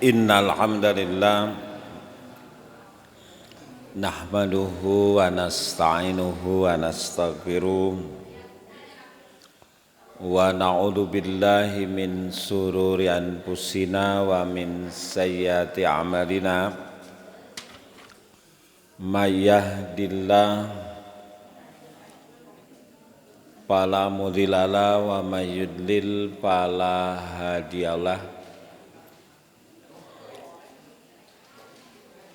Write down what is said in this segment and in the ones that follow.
Innal hamdalillah nahmaduhu wa nasta'inuhu wa nastaghfiruh wa na'udzu billahi min sururi anfusina wa min sayyiati a'malina may yahdihillahu fala mudhillalah wa may yudlil fala hadiyalah.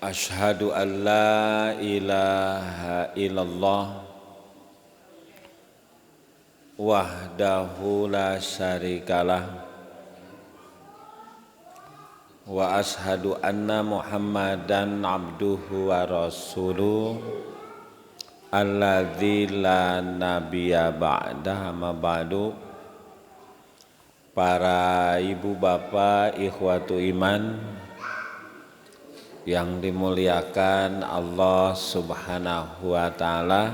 Asyhadu an la ilaha illallah wahdahu la syarikalah wa asyhadu anna Muhammadan abduhu wa rasuluh alladzi la nabiyya ba'dahu ma ba'du. Para ibu bapak ikhwatu iman yang dimuliakan Allah Subhanahu wa taala,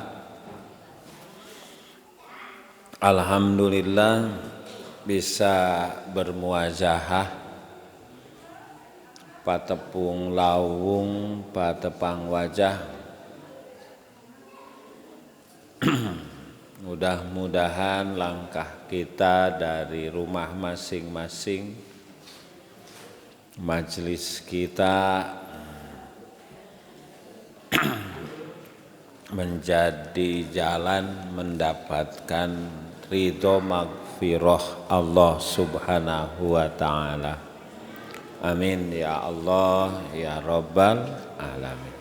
alhamdulillah bisa bermuajahah patepung lawung patepang wajah. Mudah-mudahan langkah kita dari rumah masing-masing, majelis kita menjadi jalan mendapatkan ridho magfirah Allah Subhanahu wa ta'ala. Amin ya Allah ya Rabbal alamin.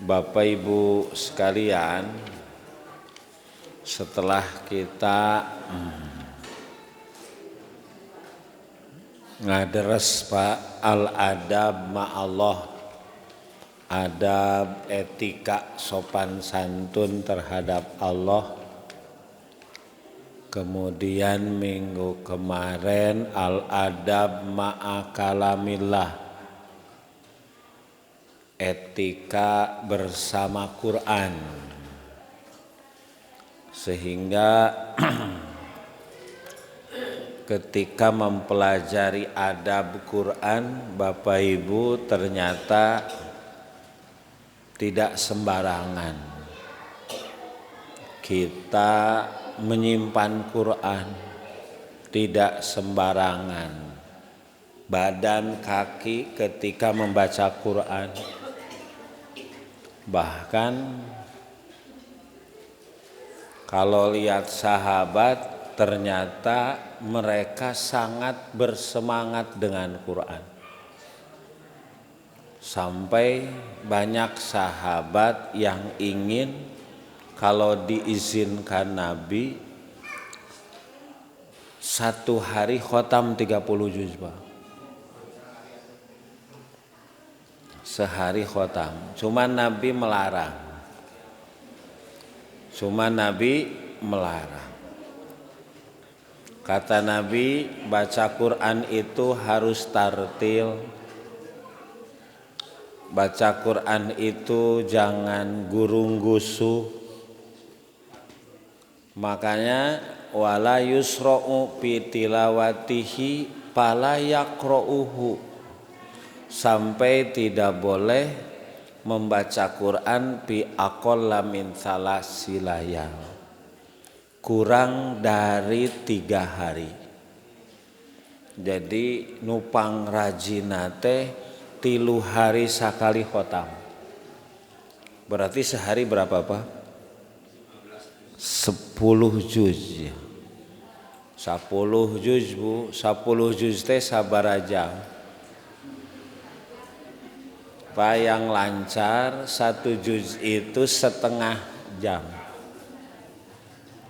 Bapak Ibu sekalian, setelah kita ngaderes Pak al-adab ma'allah, adab etika sopan santun terhadap Allah. Kemudian minggu kemarin al-adab ma'a kalamillah, etika bersama Quran. Sehingga ketika mempelajari adab Quran, Bapak Ibu, ternyata tidak sembarangan kita menyimpan Quran, tidak sembarangan badan kaki ketika membaca Quran. Bahkan kalau lihat sahabat, ternyata mereka sangat bersemangat dengan Quran. Sampai banyak sahabat yang ingin kalau diizinkan Nabi satu hari khotam 30 juz, Pak. Sehari khotam. Cuma Nabi melarang. Kata Nabi, baca Quran itu harus tartil. Baca Quran itu jangan gurung-gusu. Makanya wala yusra'u fi tilawatihi fala yaqra'uhu, sampai tidak boleh membaca Quran fi aqalla min salasi layal, kurang dari 3 hari. Jadi nupang rajinate 3 hari sakali khotam. Berarti sehari berapa, Pak? 10 juz. 10 juz, Bu. 10 juz teh sabar aja. Pak, yang lancar 1 juz itu setengah jam.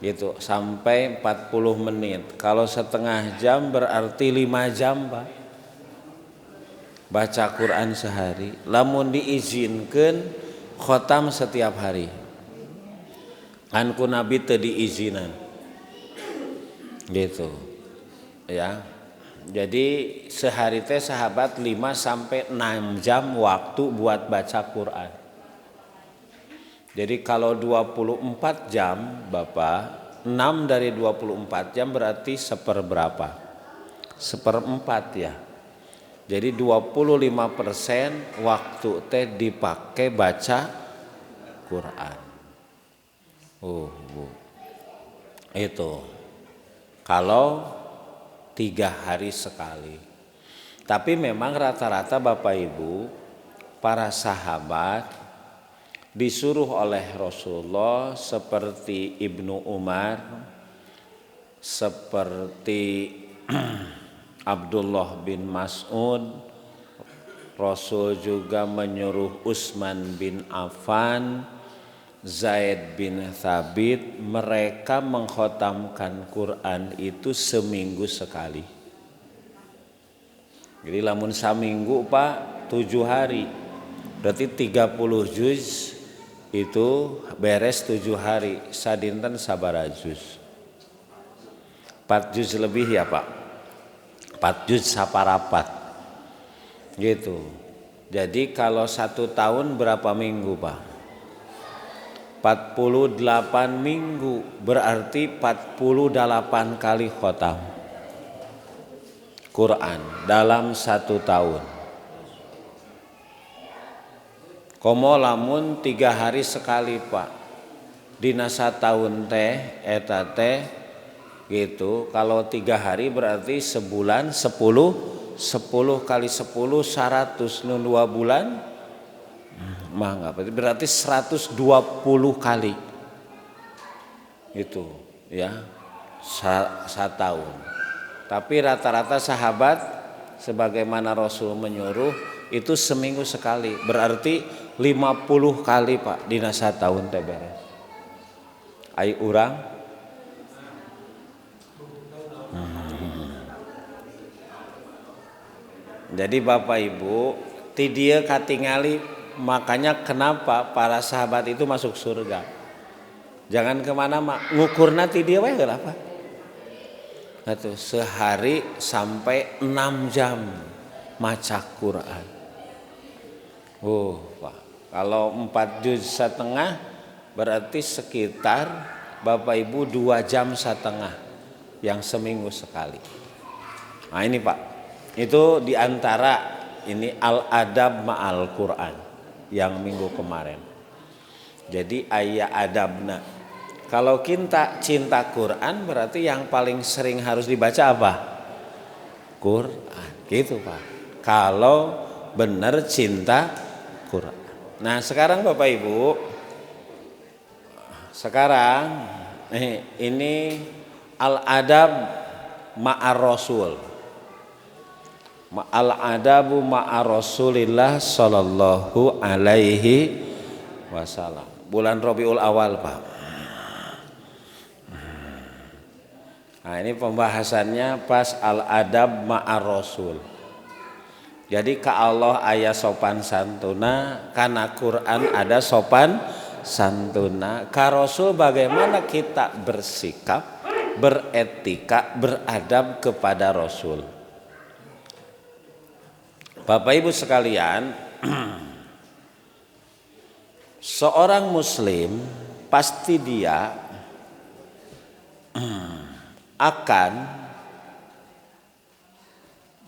Gitu, sampai 40 menit. Kalau setengah jam berarti 5 jam, Pak. baca Quran sehari, lamun diizinkan khotam setiap hari. Kan ku Nabi teu diizinan. Gitu. Ya. Jadi sehari teh sahabat 5 sampai 6 jam waktu buat baca Quran. Jadi kalau 24 jam Bapak, 6 dari 24 jam berarti seperberapa? Seperempat ya. Jadi 25% waktu teh dipakai baca Quran. Bu. Itu. Kalau 3 hari sekali. Tapi memang rata-rata Bapak Ibu, para sahabat disuruh oleh Rasulullah seperti Ibnu Umar, seperti Abdullah bin Mas'ud, Rasul juga menyuruh Utsman bin Affan, Zaid bin Thabit, mereka mengkhatamkan Quran itu seminggu sekali. Jadi lamun saminggu Pak 7 hari, berarti 30 juz itu beres 7 hari, sadinten sabaraha juz? 4 juz lebih ya Pak, 4 juz saparapat gitu. Jadi kalau 1 tahun berapa minggu Pak? 48 minggu, berarti 48 kali khotam Quran dalam 1 tahun. Komo lamun 3 hari sekali Pak, dina satahun teh eta teh gitu. Kalau 3 hari berarti sebulan 10 kali 10 100, nu 2 bulan mah enggak, berarti 120 kali itu ya setahun. Tapi rata-rata sahabat sebagaimana Rasul menyuruh itu seminggu sekali, berarti 50 kali Pak dina satahun teh beres. Ai urang Jadi Bapak Ibu ti dieu katingali, makanya kenapa para sahabat itu masuk surga. Jangan kemana mak, ngukurna ti dieu we geus apa? Atuh sehari sampai 6 jam maca Quran. Pak, kalau 4 juz setengah berarti sekitar Bapak Ibu 2 jam setengah yang seminggu sekali. Nah ini Pak, itu diantara ini al-adab ma'al Quran yang minggu kemarin. Jadi ayat adabna. Kalau kita cinta Quran berarti yang paling sering harus dibaca apa? Quran, gitu Pak. Kalau benar cinta Quran. Nah sekarang Bapak Ibu, sekarang ini al-adab ma'ar Rasul. Al-adabu ma'ar Rasulillah sallallahu alaihi wasallam. Bulan Rabiul Awal Pak. Nah ini pembahasannya pas al-adab ma'ar Rasul. Jadi ka Allah aya sopan santuna, kana Quran ada sopan santuna. Ka Rasul bagaimana kita bersikap, beretika, beradab kepada Rasul. Bapak Ibu sekalian, seorang muslim pasti dia akan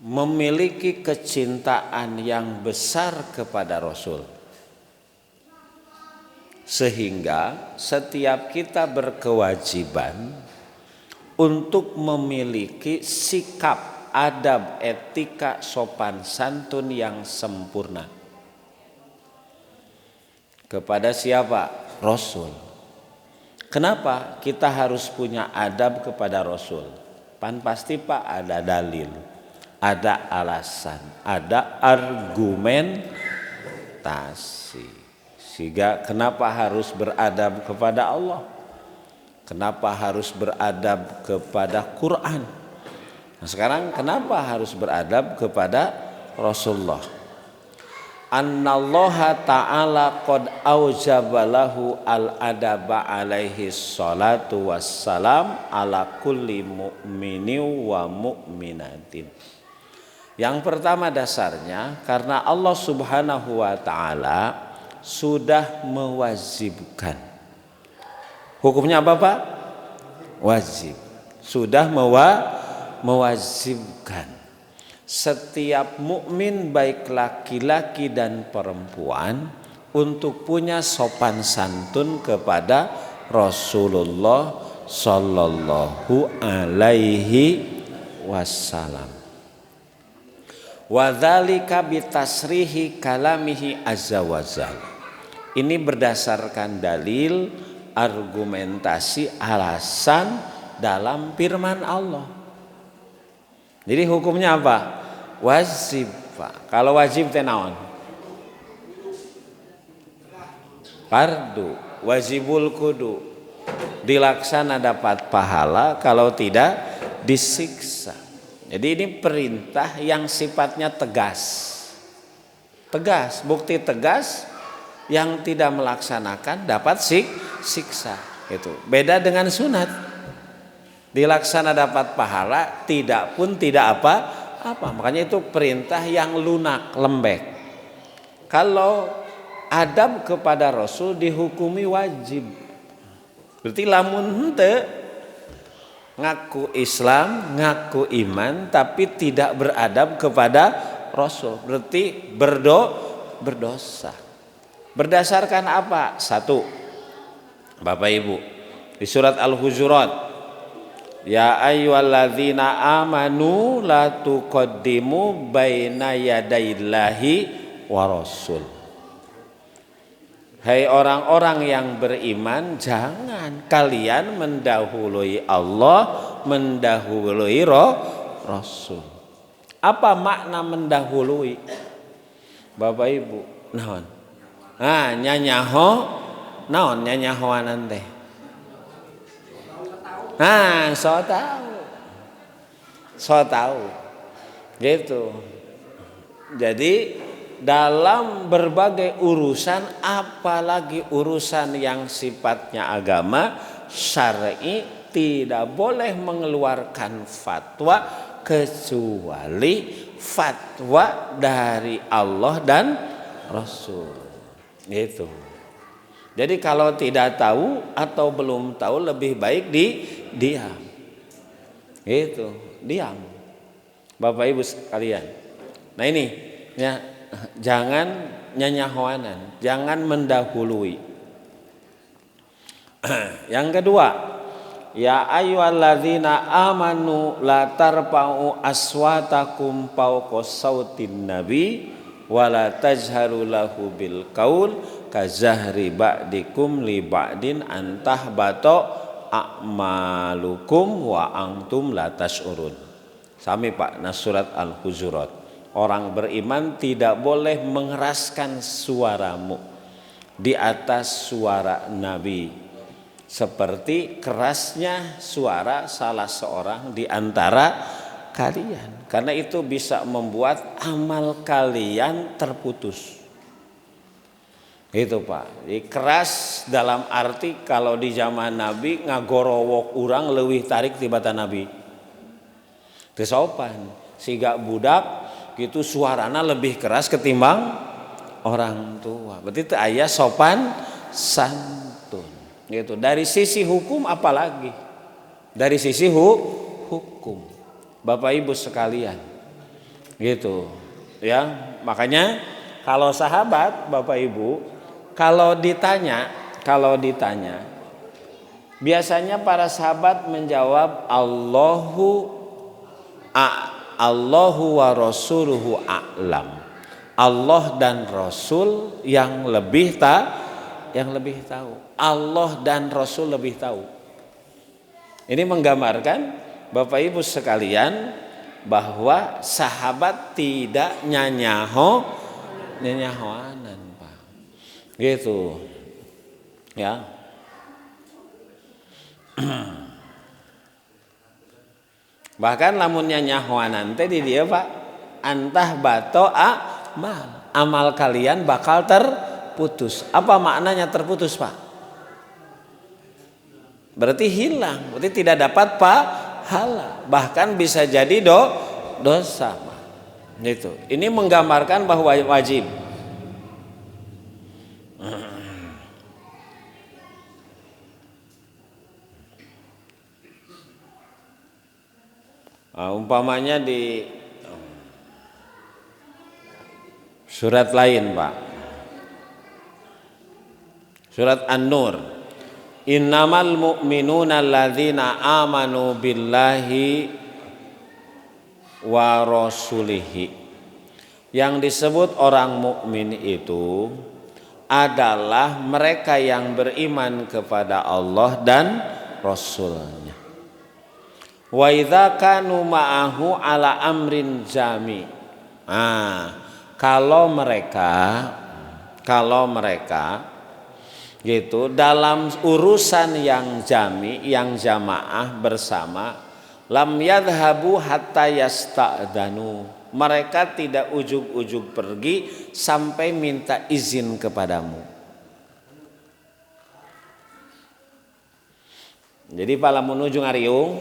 memiliki kecintaan yang besar kepada Rasul. Sehingga setiap kita berkewajiban untuk memiliki sikap, adab, etika, sopan santun yang sempurna. Kepada siapa? Rasul. Kenapa kita harus punya adab kepada Rasul? Pan pasti Pak ada dalil, ada alasan, ada argumentasi. Sehingga kenapa harus beradab kepada Allah? Kenapa harus beradab kepada Quran? Nah sekarang kenapa harus beradab kepada Rasulullah. Annallaha ta'ala qad aujabalahu al-adaba alaihi salatu wassalam ala kulli mu'mini wa mu'minatin. Yang pertama dasarnya karena Allah Subhanahu wa ta'ala sudah mewajibkan. Hukumnya apa Pak? Wajib. Sudah mewajibkan setiap mukmin baik laki-laki dan perempuan untuk punya sopan santun kepada Rasulullah sallallahu alaihi wasallam. Wa dzalika bitasrihi kalamihi azza wajalla. Ini berdasarkan dalil, argumentasi, alasan dalam firman Allah. Jadi hukumnya apa? Wajib Pak. Kalau wajib teh naon? Fardu, wajibul kudu. Dilaksana dapat pahala, kalau tidak disiksa. Jadi ini perintah yang sifatnya tegas. Tegas, bukti tegas yang tidak melaksanakan dapat siksa. Itu beda dengan sunat. Dilaksana dapat pahala, tidak pun tidak apa-apa. Makanya itu perintah yang lunak, lembek. Kalau adab kepada Rasul dihukumi wajib. Berarti lamun henteu ngaku Islam, ngaku iman tapi tidak beradab kepada Rasul, berarti berdosa. Berdasarkan apa? Satu, Bapak Ibu, di surat Al-Hujurat, ya ayyuhalladzina amanu la tuqaddimu baina yadayillahi wa rasul. Hai orang-orang yang beriman, jangan kalian mendahului Allah, mendahului Rasul. Apa makna mendahului? Bapak Ibu, naon? Nyanyaho, naon nyanyahoanan teh? So tahu. Gitu. Jadi dalam berbagai urusan, apalagi urusan yang sifatnya agama syar'i, tidak boleh mengeluarkan fatwa kecuali fatwa dari Allah dan Rasul. Gitu. Jadi kalau tidak tahu atau belum tahu, lebih baik diam. Gitu, diam. Bapak Ibu sekalian. Nah ini ya, jangan nyanyahoanan, jangan mendahului. Yang kedua, ya ayyuhalladzina amanu la tarfa'u aswatakum fawqa sautin nabi wa la tajharu lahu bil qaul kazahri ba'dikum li ba'din antahbata a'malukum wa antum la tash'urun. Sami Pak, nah surat Al-Hujurat. Orang beriman tidak boleh mengeraskan suaramu di atas suara Nabi, seperti kerasnya suara salah seorang di antara kalian, karena itu bisa membuat amal kalian terputus. Itu Pak. Jadi keras dalam arti kalau di zaman Nabi ngagorowok urang leuwih tarik tibatan Nabi. Teu sopan. Siga budak gitu suarana lebih keras ketimbang orang tua. Berarti itu aya sopan santun. Gitu. Dari sisi hukum apalagi? Dari sisi hukum. Bapak Ibu sekalian. Gitu. Ya, makanya kalau sahabat Bapak Ibu, kalau ditanya, biasanya para sahabat menjawab Allahu wa rasuluhu a'lam. Allah dan Rasul yang lebih tahu. Allah dan Rasul lebih tahu. Ini menggambarkan Bapak Ibu sekalian bahwa sahabat tidak nyanyahoanan Pak. Gitu. Ya. Bahkan lamun nyanyahoanan teh di dia Pak, antah bato amal kalian bakal terputus. Apa maknanya terputus, Pak? Berarti hilang, berarti tidak dapat pahala, bahkan bisa jadi dosa. Gitu. Ini menggambarkan bahwa wajib. Umpamanya di surat lain, Pak. Surat An-Nur. Innamal mu'minuna alladzina amanu billahi wa rasulihi. Yang disebut orang mukmin itu adalah mereka yang beriman kepada Allah dan Rasulnya. Wa idza kanu ma'ahu ala amrin jami. Kalau mereka gitu dalam urusan yang jami, yang jamaah bersama, lam yadhabu hatta yasta'danu. Mereka tidak ujug-ujug pergi sampai minta izin kepadamu. Jadi pala menuju ngariung,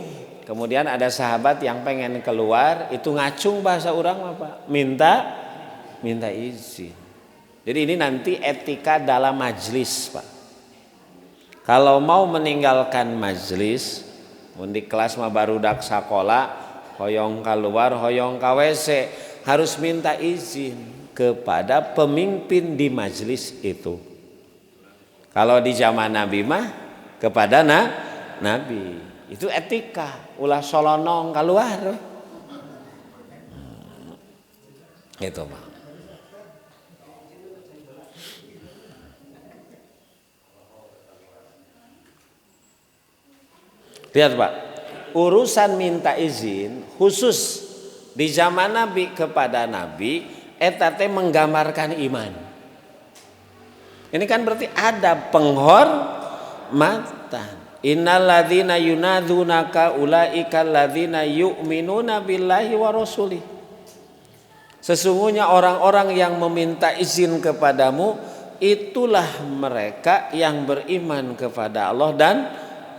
kemudian ada sahabat yang pengen keluar, itu ngacung bahasa orang apa? Minta izin. Jadi ini nanti etika dalam majlis, Pak. Kalau mau meninggalkan majlis, di kelas mah barudak sakola, hoyong keluar, hoyong ka WC, harus minta izin kepada pemimpin di majlis itu. Kalau di zaman Nabi mah kepada Nabi. Itu etika, ulah solonong keluar. Itu, Pak. Lihat, Pak, urusan minta izin khusus di zaman Nabi kepada Nabi eta teh menggambarkan iman. Ini kan berarti ada penghormatan. Innal ladzina yunadzunaka ulaikal ladzina yu'minuna billahi wa rasulih. Sesungguhnya orang-orang yang meminta izin kepadamu itulah mereka yang beriman kepada Allah dan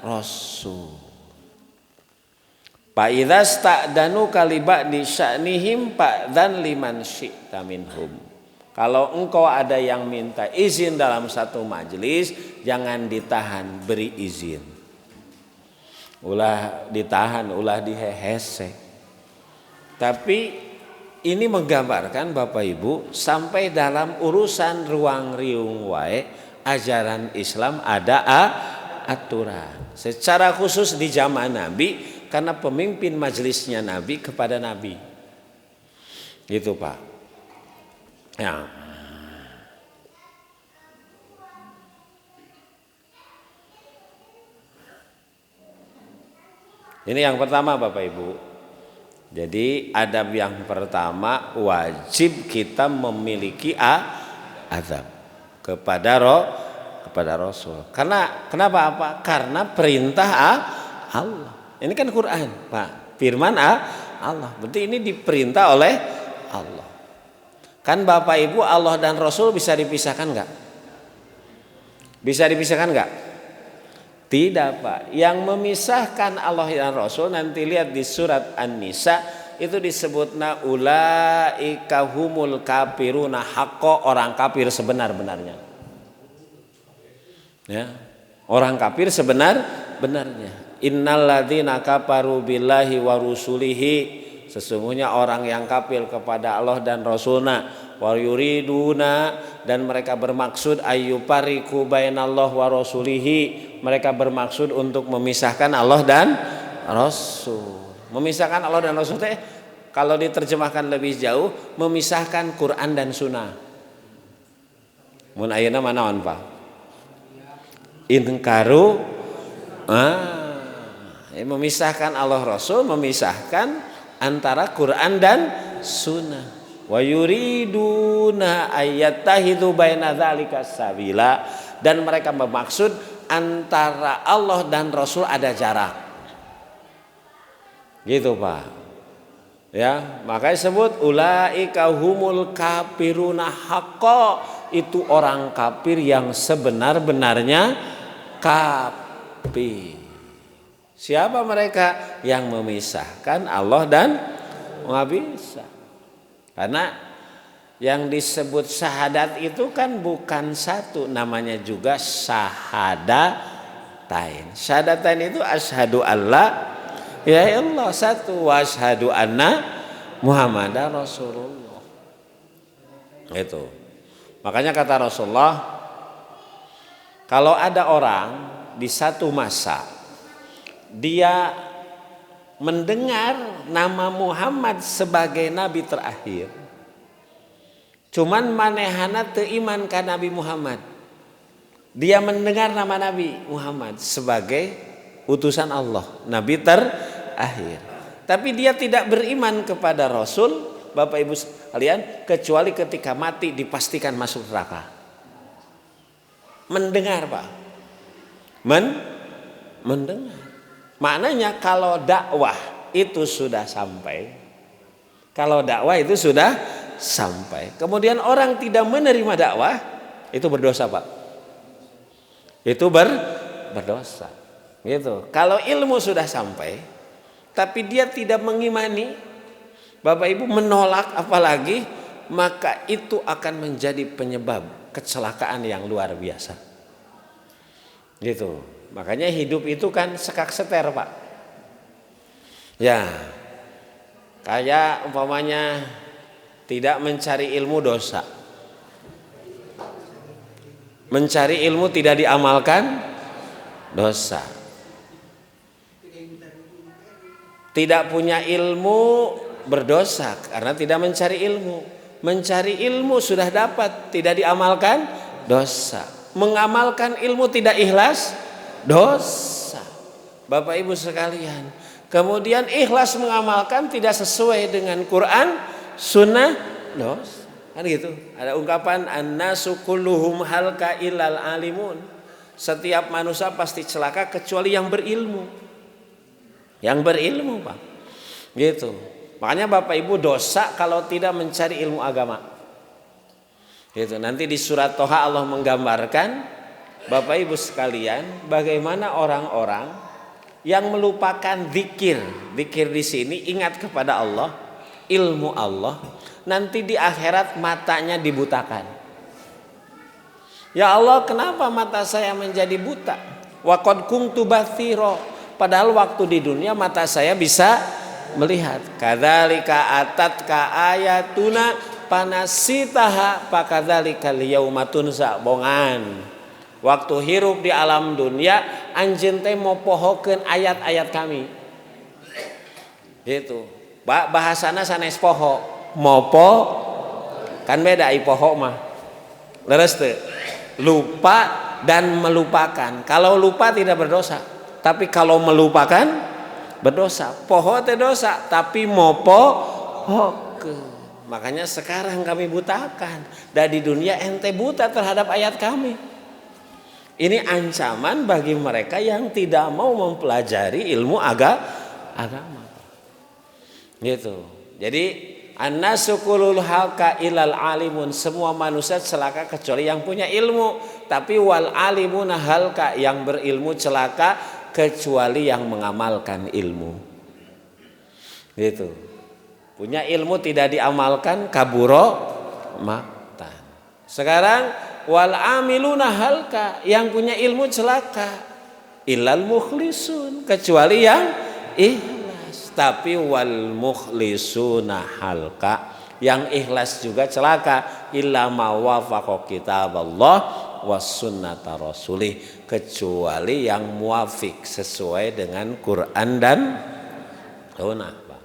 Rasul. Fa idza sta'danu kaliba di sya'nihim fa'dzan liman syi'ta minhum. Kalau engkau ada yang minta izin dalam satu majelis, jangan ditahan, beri izin. Ulah ditahan, ulah dihehese. Tapi ini menggambarkan Bapak Ibu, sampai dalam urusan ruang riung wae, ajaran Islam ada aturan. Secara khusus di zaman Nabi, karena pemimpin majelisnya Nabi kepada Nabi. Gitu, Pak. Ya. Ini yang pertama, Bapak Ibu. Jadi adab yang pertama, wajib kita memiliki adab kepada Rasul. Karena kenapa apa? Karena perintah Allah. Ini kan Quran, Pak. Firman Allah. Berarti ini diperintah oleh Allah. Kan Bapak Ibu, Allah dan Rasul bisa dipisahkan enggak? Bisa dipisahkan enggak? Tidak, Pak. Yang memisahkan Allah dan Rasul nanti lihat di surat An-Nisa itu disebutna ulaika humul kafiruna haqqo, orang kafir sebenar-benarnya. Ya. Orang kafir sebenar-benarnya. Innal ladzina kafaru billahi wa rusulihi, sesungguhnya orang yang kafir kepada Allah dan Rasulnya, wa yuriduna, dan mereka bermaksud ayyufariqu bainallahi wa rasulihi, mereka bermaksud untuk memisahkan Allah dan Rasul. Memisahkan Allah dan Rasul teh kalau diterjemahkan lebih jauh, memisahkan Quran dan Sunnah. Mun ayeuna manaon, Pak? Inkaru memisahkan Allah Rasul, memisahkan antara Quran dan Sunnah. Wa yuriduna ayattahidu baina dzalika sabila, dan mereka bermaksud antara Allah dan Rasul ada jarak. Gitu, Pak. Ya, makanya sebut ulaika humul kafiruna haqqa, itu orang kafir yang sebenar-benarnya kafir. Siapa mereka? Yang memisahkan Allah dan Maha Bisa. Karena yang disebut syahadat itu kan bukan satu, namanya juga syahadatain. Syahadatain itu asyhadu alla ya Allah satu, wa asyhadu anna Muhammadar Rasulullah. Itu. Makanya kata Rasulullah, kalau ada orang di satu masa dia mendengar nama Muhammad sebagai nabi terakhir, cuman manehana teu iman ka Nabi Muhammad, dia mendengar nama Nabi Muhammad sebagai utusan Allah, nabi terakhir, tapi dia tidak beriman kepada Rasul, Bapak Ibu sekalian, kecuali ketika mati dipastikan masuk neraka. Mendengar, Pak. Mendengar. Maknanya kalau dakwah itu sudah sampai, kalau dakwah itu sudah sampai, kemudian orang tidak menerima dakwah, itu berdosa, Pak. Itu berdosa. Gitu. Kalau ilmu sudah sampai, tapi dia tidak mengimani, Bapak Ibu menolak apalagi, maka itu akan menjadi penyebab kecelakaan yang luar biasa. Gitu. Makanya hidup itu kan sekak seter, Pak. Ya. Kayak umpamanya tidak mencari ilmu dosa. Mencari ilmu tidak diamalkan dosa. Tidak punya ilmu berdosa karena tidak mencari ilmu. Mencari ilmu sudah dapat, tidak diamalkan dosa. Mengamalkan ilmu tidak ikhlas dosa. Bapak Ibu sekalian, kemudian ikhlas mengamalkan tidak sesuai dengan Quran, sunnah, dosa. Kan gitu. Ada ungkapan annasu kulluhum halka illal alimun. Setiap manusia pasti celaka kecuali yang berilmu. Yang berilmu, Pak. Gitu. Makanya Bapak Ibu dosa kalau tidak mencari ilmu agama. Gitu. Nanti di surat Toha Allah menggambarkan, Bapak Ibu sekalian, bagaimana orang-orang yang melupakan zikir. Zikir di sini ingat kepada Allah, ilmu Allah, nanti di akhirat matanya dibutakan. Ya Allah, kenapa mata saya menjadi buta? Wa qad kuntu batsira. Padahal waktu di dunia mata saya bisa melihat. Kadzalika atatka ayatuna panasitaha pakadzalikal yauma tunsa. Bongan. Waktu hirup di alam dunia anjeun teh mau pohokeun ayat-ayat kami. Gitu. Bahasana sanes poho, mopo kan beda ai poho mah. Leres teu? Lupa dan melupakan. Kalau lupa tidak berdosa, tapi kalau melupakan berdosa. Poho teh dosa, tapi mopo hoke. Makanya sekarang kami butakan. Dari dunia ente buta terhadap ayat kami. Ini ancaman bagi mereka yang tidak mau mempelajari ilmu agama. Gitu. Jadi annasu kulul halka ilal alimun, semua manusia celaka kecuali yang punya ilmu. Tapi wal alimuna halka, yang berilmu celaka kecuali yang mengamalkan ilmu. Gitu. Punya ilmu tidak diamalkan kaburo maktan. Sekarang wal amiluna halka, yang punya ilmu celaka. Illal mukhlisun, kecuali yang ikhlas. Tapi wal mukhlisuna halka, yang ikhlas juga celaka. Illa ma wafaqa kitaballah was sunnata rasulih, kecuali yang muafik sesuai dengan Quran dan sunnah, Pak.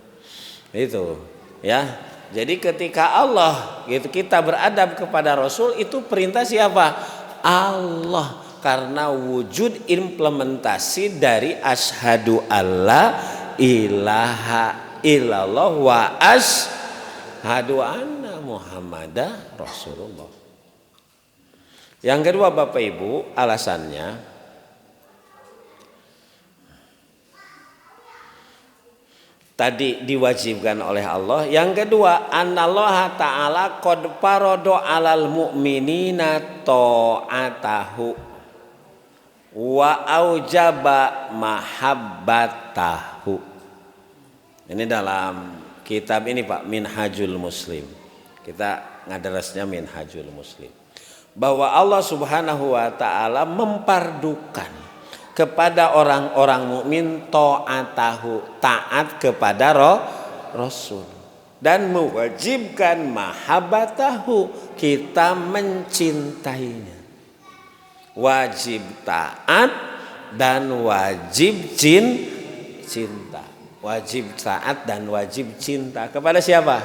Itu ya. Jadi ketika Allah gitu kita beradab kepada Rasul, itu perintah siapa? Allah. Karena wujud implementasi dari asyhadu alla ilaha illallah wa asyhadu anna Muhammadar Rasulullah. Yang kedua Bapak Ibu, alasannya tadi diwajibkan oleh Allah. Yang kedua, anallaha ta'ala qad farada 'alal mu'minina ta'atahu wa aujaba mahabbatahu. Ini dalam kitab ini Pak, Minhajul Muslim. Kita ngadarasnya Minhajul Muslim. Bahwa Allah Subhanahu wa taala mempardukan kepada orang-orang mukmin ta'atahu, taat kepada Rasul, dan mewajibkan mahabbatahu, kita mencintainya. Wajib taat dan wajib cinta. Wajib taat dan wajib cinta kepada siapa?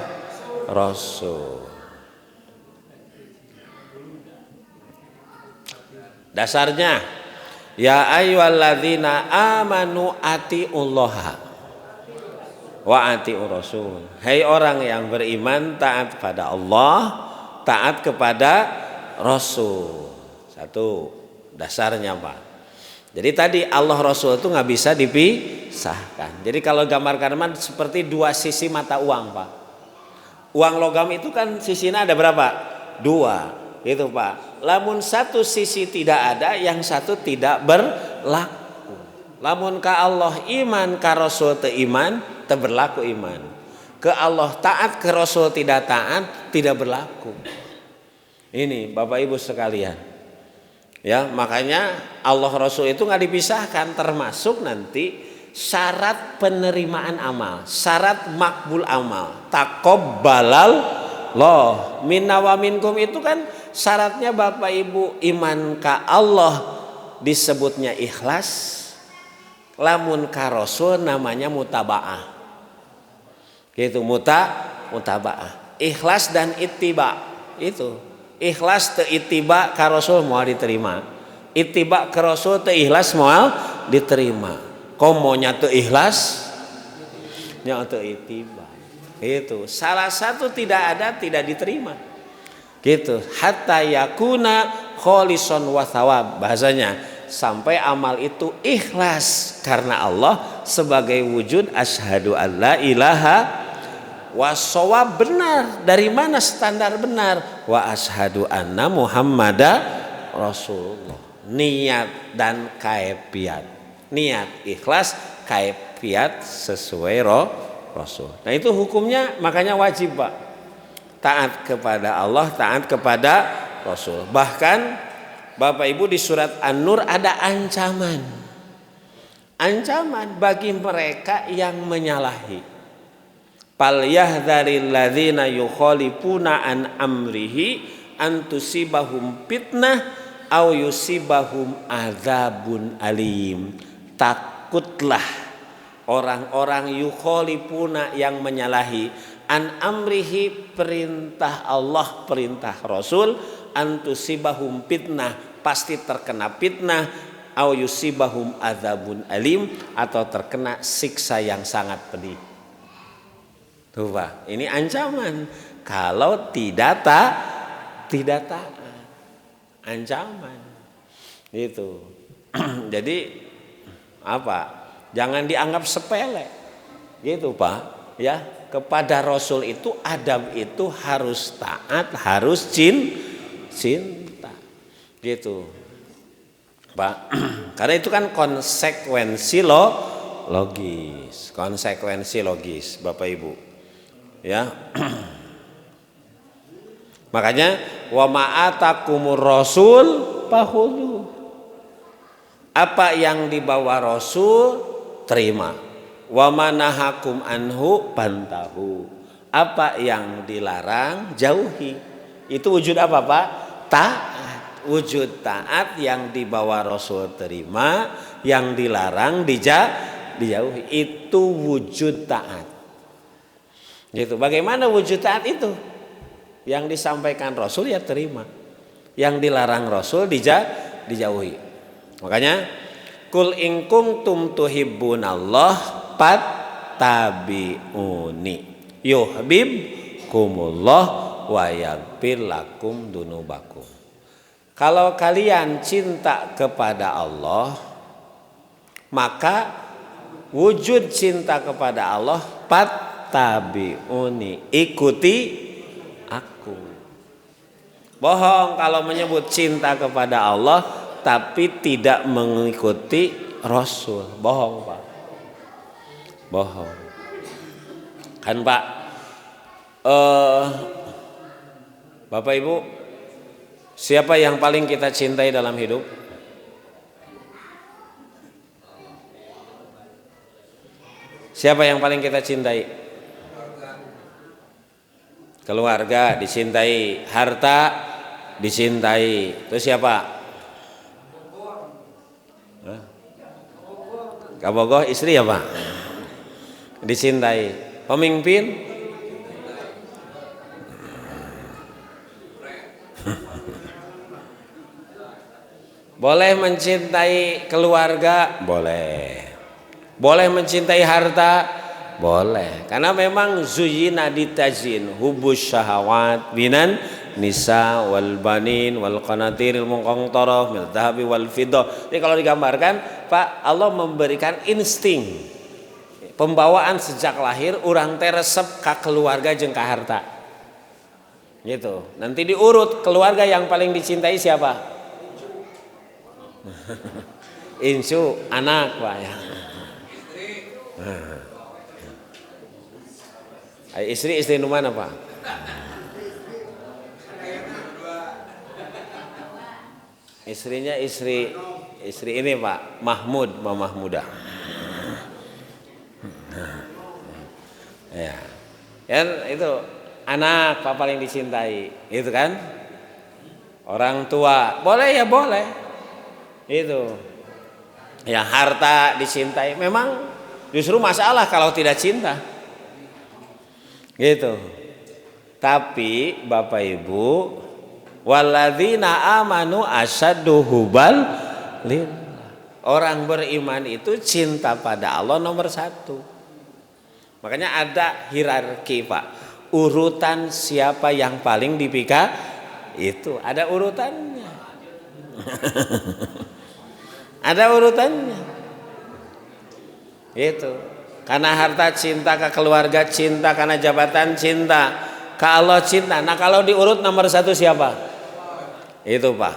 Rasul. Dasarnya, ya ayyuhalladzina amanu atiullaha wa atiur rasul. Hai orang yang beriman, taat pada Allah, taat kepada Rasul. Satu dasarnya Pak. Jadi tadi Allah Rasul itu nggak bisa dipisahkan. Jadi kalau gambarkan seperti dua sisi mata uang Pak. Uang logam itu kan sisinya ada berapa? Dua, gitu Pak. Lamun satu sisi tidak ada, yang satu tidak berlaku. Lamun ka Allah iman, ka Rasul teu iman, teu berlaku iman. Ke Allah taat, ke Rasul tidak taat, tidak berlaku. Ini Bapak Ibu sekalian. Ya, makanya Allah Rasul itu nggak dipisahkan, termasuk nanti syarat penerimaan amal, syarat makbul amal, taqabbalal loh minna wa minkum itu kan syaratnya Bapak Ibu iman ka Allah disebutnya ikhlas, lamun ka Rasul namanya mutabaah, gitu mutabaah, ikhlas dan ittiba itu. Ikhlas teu ittiba ka Rasul moal diterima. Ittiba ka Rasul teu ikhlas moal diterima. Komonya teu ikhlas nya teu ittiba. Itu salah satu tidak ada, tidak diterima. Gitu. Hatta yakuna kholisan wa thawab, bahasanya sampai amal itu ikhlas karena Allah sebagai wujud asyhadu alla ilaha wasawab, benar. Dari mana standar benar? Wa ashadu anna muhammada rasulullah. Niat dan kaifiat. Niat ikhlas, kaifiat sesuai Rasul. Nah itu hukumnya, makanya wajib Pak. Taat kepada Allah, taat kepada Rasul. Bahkan Bapak Ibu di surat An-Nur ada ancaman. Ancaman bagi mereka yang menyalahi. Fal yahdharil ladzina yukhalifuna an amrihi an tusibahum fitnah aw yusibahum adzabun alim. Takutlah orang-orang yukhalifuna yang menyalahi an amrihi, perintah Allah, perintah Rasul, an tusibahum fitnah, pasti terkena fitnah, aw yusibahum adzabun alim, atau terkena siksa yang sangat pedih. Tuh Pak, ini ancaman kalau tidak taat, ancaman itu. Jadi apa? Jangan dianggap sepele, gitu Pak. Ya, kepada Rasul itu adab itu harus taat, harus cinta, gitu Pak. Karena itu kan konsekuensi logis, Bapak Ibu. Ya, makanya wa ma'atakumur rasul fakhudhu, apa yang dibawa Rasul terima, wa manahakum anhu pantahu, apa yang dilarang jauhi. Itu wujud apa Pak? Taat. Wujud taat, yang dibawa Rasul terima, yang dilarang dijauhi, itu wujud taat. Gitu. Bagaimana wujud taat itu? Yang disampaikan Rasul ya terima, yang dilarang Rasul dijauhi. Makanya kul in kuntum tuhibbunallah fattabi'uni yuhibbukumullah wa yaghfir lakum dunubakum. Kalau kalian cinta kepada Allah, maka wujud cinta kepada Allah, fattabi'uni, ikuti aku. Bohong kalau menyebut cinta kepada Allah tapi tidak mengikuti Rasul. Bohong Pak. Bohong. Kan Pak, Bapak Ibu, siapa yang paling kita cintai dalam hidup? Siapa yang paling kita cintai? Keluarga dicintai, harta dicintai. Terus siapa? Kabogoh istri ya Pak? Dicintai. Pemimpin? Boleh mencintai keluarga? Boleh. Boleh mencintai harta? Boleh. Karena memang zuyina ditazin hubus syahawat binan nisa wal banin wal qanatiril muqantarah min dhahabi wal fiddah. Jadi kalau digambarkan, Pak, Allah memberikan insting pembawaan sejak lahir urang teh resep ka keluarga jeung ka harta. Gitu. Nanti diurut keluarga yang paling dicintai siapa? Insu anak Pak ya. Istri nu mana Pak? Istrinya istri ini Pak, Mahmud, Mahmuda. Ya. Kan itu anak Pak paling dicintai, itu kan? Orang tua, boleh ya boleh. Itu. Ya harta dicintai, memang justru masalah kalau tidak cinta. Gitu. Tapi Bapak Ibu, walladzina amanu asyaddu hubal lillah. Orang beriman itu cinta pada Allah nomor satu. Makanya ada hierarki Pak. Urutan siapa yang paling dipikir itu ada urutannya. Ada urutannya. Itu. Karena harta cinta, ke keluarga cinta, karena jabatan cinta, ke Allah cinta. Nah kalau diurut nomor satu siapa? Itu Pak.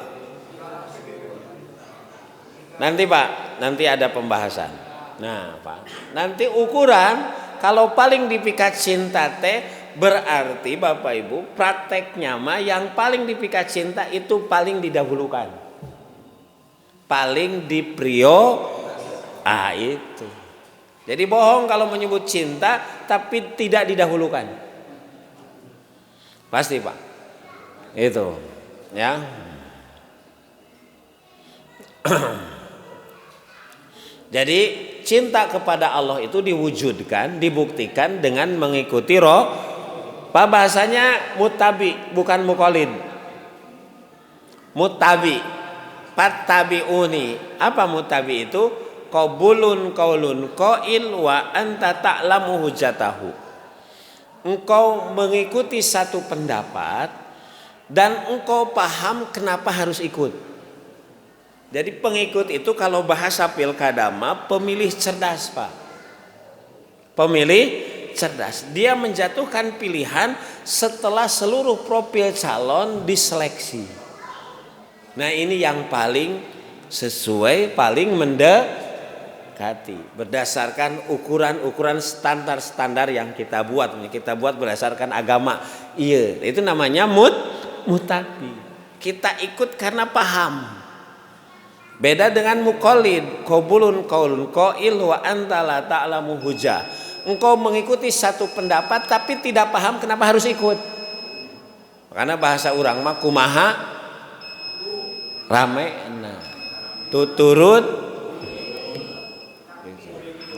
Nanti Pak, nanti ada pembahasan. Nah Pak, nanti ukuran kalau paling dipikat cinta teh berarti Bapak Ibu prakteknya mah yang paling dipikat cinta itu paling didahulukan. Paling diprio, itu. Jadi bohong kalau menyebut cinta tapi tidak didahulukan. Pasti Pak. Itu, ya. Jadi cinta kepada Allah itu diwujudkan, dibuktikan dengan mengikuti roh. Pak bahasanya mutabi, bukan muqallid. Mutabi. Fattabi'uni. Apa mutabi itu? Qabulun qaulun qail wa anta ta'lamu hujatahu. Engkau mengikuti satu pendapat dan engkau paham kenapa harus ikut. Jadi pengikut itu kalau bahasa pilkada mah pemilih cerdas Pak. Pemilih cerdas. Dia menjatuhkan pilihan setelah seluruh profil calon diseleksi. Nah ini yang paling sesuai, paling mendekati berdasarkan ukuran-ukuran standar-standar yang kita buat berdasarkan agama. Iya, itu namanya mutabi. Kita ikut karena paham. Beda dengan muqallid, qabulun qaulun qail wa anta la ta'lamu hujah. Engkau mengikuti satu pendapat tapi tidak paham kenapa harus ikut. Karena bahasa urang mah kumaha rame nah tuturut.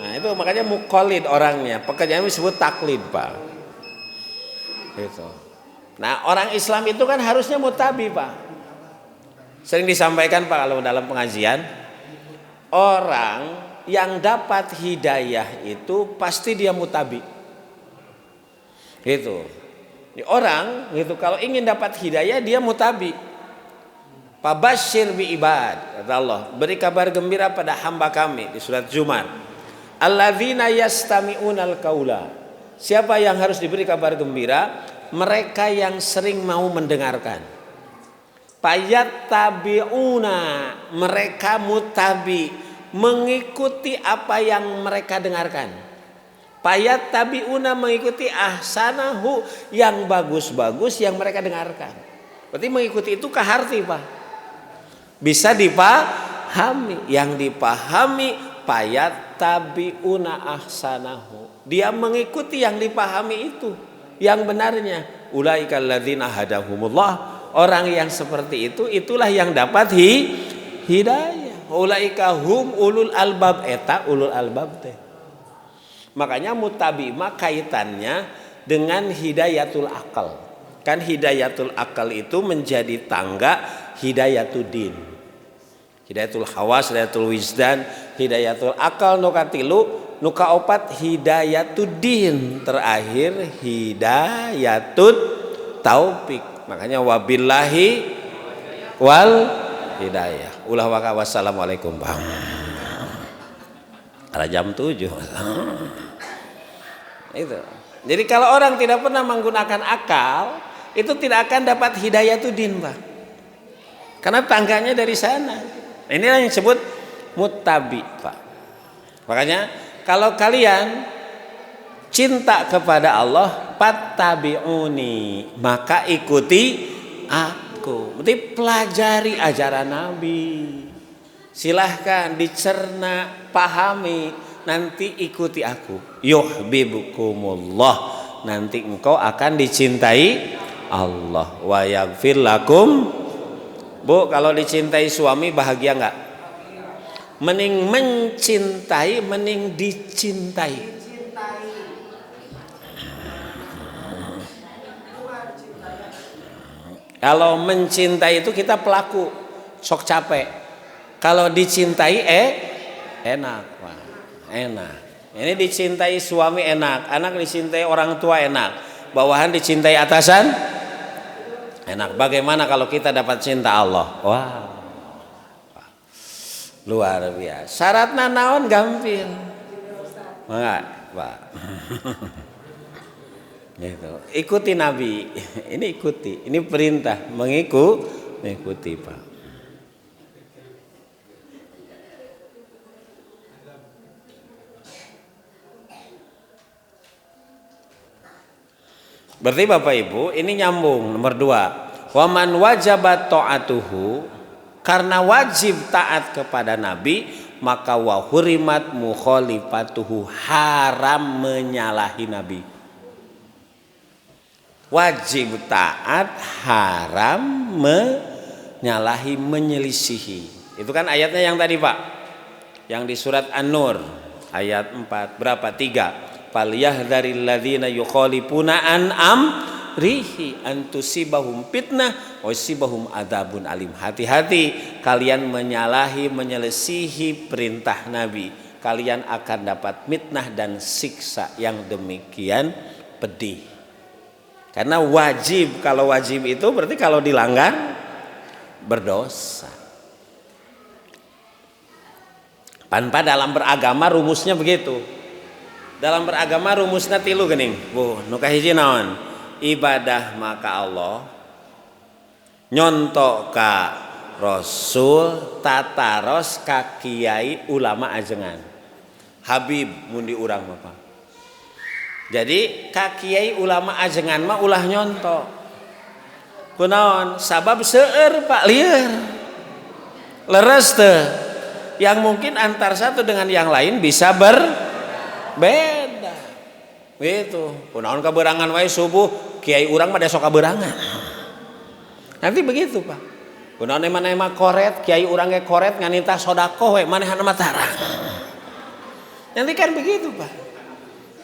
Nah itu makanya muqallid orangnya, pekerjaannya disebut taklid Pak. Itu. Nah orang Islam itu kan harusnya mutabi Pak. Sering disampaikan Pak kalau dalam pengajian, orang yang dapat hidayah itu pasti dia mutabi. Gitu. Orang gitu kalau ingin dapat hidayah dia mutabi. Fabasyir bi ibad, kata Allah, beri kabar gembira pada hamba kami di surat Zumar. Alladzina yastami'unal qaula. Siapa yang harus diberi kabar gembira? Mereka yang sering mau mendengarkan. Payat tabi'una, mereka mutabi, mengikuti apa yang mereka dengarkan. Payat tabi'una, mengikuti ahsanahu, yang bagus-bagus yang mereka dengarkan. Berarti mengikuti itu kaharti, Pak. Bisa dipahami, yang dipahami payat tabi'una ahsanahu. Dia mengikuti yang dipahami itu, yang benarnya. Ulaikal ladzina hadahumullah. Orang yang seperti itu, itulah yang dapat hidayah. Ulaika hum ulul albab, eta ulul albab teh. Makanya mutabi kaitannya dengan hidayatul akal. Kan hidayatul akal itu menjadi tangga hidayatul din. Hidayatul hawas, hidayatul wisdan, hidayatul akal nukatilu, nuka opat hidayatul din, terakhir hidayatul taufik. Makanya wabillahi wal hidayah. Ulah waka wassalamualaikum bang. Ada jam 7. Itu. Jadi kalau orang tidak pernah menggunakan akal, itu tidak akan dapat hidayatul din, Pak. Karena tangganya dari sana. Inilah yang disebut muttabi, Pak. Makanya kalau kalian cinta kepada Allah, fattabi'uni, maka ikuti aku. Berarti pelajari ajaran Nabi. Silahkan dicerna, pahami, nanti ikuti aku. Yuhibbukumullah, nanti engkau akan dicintai Allah. Wa yaghfir lakum. Bu, kalau dicintai suami bahagia enggak? Mending mencintai, mending dicintai. Kalau mencintai itu kita pelaku, sok capek. Kalau dicintai enak, Pak. Enak. Ini dicintai suami enak, anak dicintai orang tua enak, bawahan dicintai atasan enak. Bagaimana kalau kita dapat cinta Allah? Wah, luar biasa. Syaratna naon gampil, enggak, Pak. Gitu. Ikuti Nabi. Ini ikuti, ini perintah, mengikuti, Pak. Berarti Bapak Ibu ini nyambung nomor 2. Waman wajabat ta'atuhu, karena wajib taat kepada Nabi, maka wa hurimat mukhalifatuhu, haram menyalahi Nabi. Wajib taat, haram menyalahi, menyelisihi. Itu kan ayatnya yang tadi, Pak, yang di surat An-Nur ayat 4 berapa? 3. Falyahdharil ladzina yukhalifuna an amrihi an tusibahum fitnah wa yusibahum adzabun alim. Hati-hati kalian menyalahi, menyelisihi perintah Nabi, kalian akan dapat fitnah dan siksa yang demikian pedih. Karena wajib, kalau wajib itu berarti kalau dilanggar berdosa. Tanpa dalam beragama rumusnya begitu. Dalam beragama rumusnya tilu geuning. Bu, nu kahiji naon? Ibadah maka Allah, nyontok ka Rasul, tataros ka kiai ulama ajengan. Habib mundi urang Bapak. Jadi ka kiai ulama ajengan mah ulah nyontok. Kunaon? Sabab seueur Pak lieur. Leres teu. Yang mungkin antar satu dengan yang lain bisa berbeda. Gitu. Kunaon kaberangan wae subuh, kiai urang mah desok kaberangan. Nanti begitu, Pak. Kunaon emana koret, kiai urang ge koret nganita sodaqoh we manehna mah tarang. Nanti kan begitu, Pak.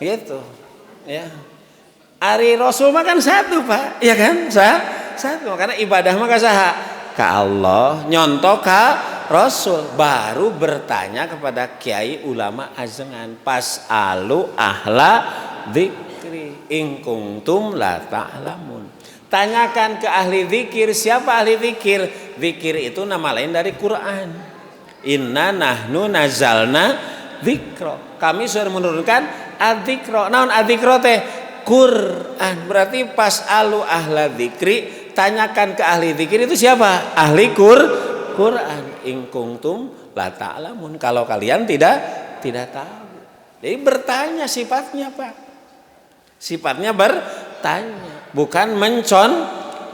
Gitu. Ya. Ari Rasul mah kan satu, Pak. Iya kan? Satu. Karena ibadah mah ka saha? Ka Allah, nyontok ka Rasul, baru bertanya kepada kiai ulama ajengan. Pas'alu ahla dzikri in kuntum la ta'lamun. Tanyakan ke ahli zikir. Siapa ahli zikir? Zikir itu nama lain dari Quran. Inna nahnu nazalna dzikra. Kami sudah menurunkan adzikra. Naon adzikra teh? Quran. Berarti pas alu ahla dzikri, tanyakan ke ahli dzikir itu siapa? Ahli Quran. In kuntum la ta'lamun. Kalau kalian tidak tahu. Jadi bertanya sifatnya, Pak. Sifatnya bertanya, bukan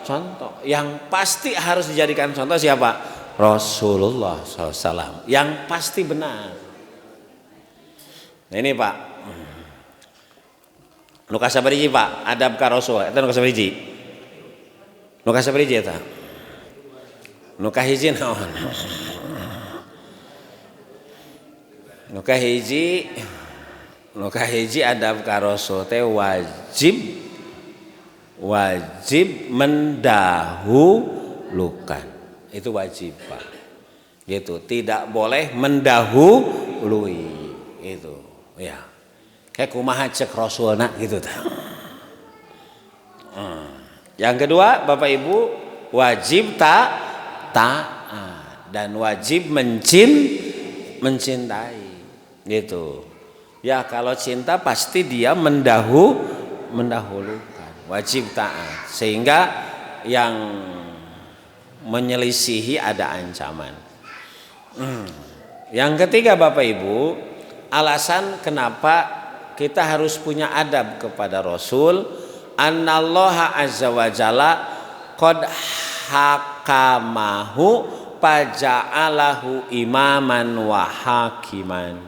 contoh. Yang pasti harus dijadikan contoh siapa? Rasulullah SAW. Yang pasti benar. Nah ini Pak. Nuka sabariji Pak, adab ka Rasul. Eta nuka sabariji. Nuka sabariji eta. Nuka hiji naon? Nuka hiji adab ka Rasul teh wajib mendahulukan. Itu wajib Pak. Gitu, tidak boleh mendahului. Itu ya. Kayak kumaha cek Rasulna gitu tah. Yang kedua, Bapak Ibu, wajib taat dan wajib mencintai. Gitu. Ya kalau cinta pasti dia mendahulukan, wajib taat, sehingga yang menyelisihi ada ancaman. Yang ketiga Bapak Ibu, alasan kenapa kita harus punya adab kepada Rasul, annallaha azza wa jalla qad hakamahu faja'alahu imaman wa hakiman.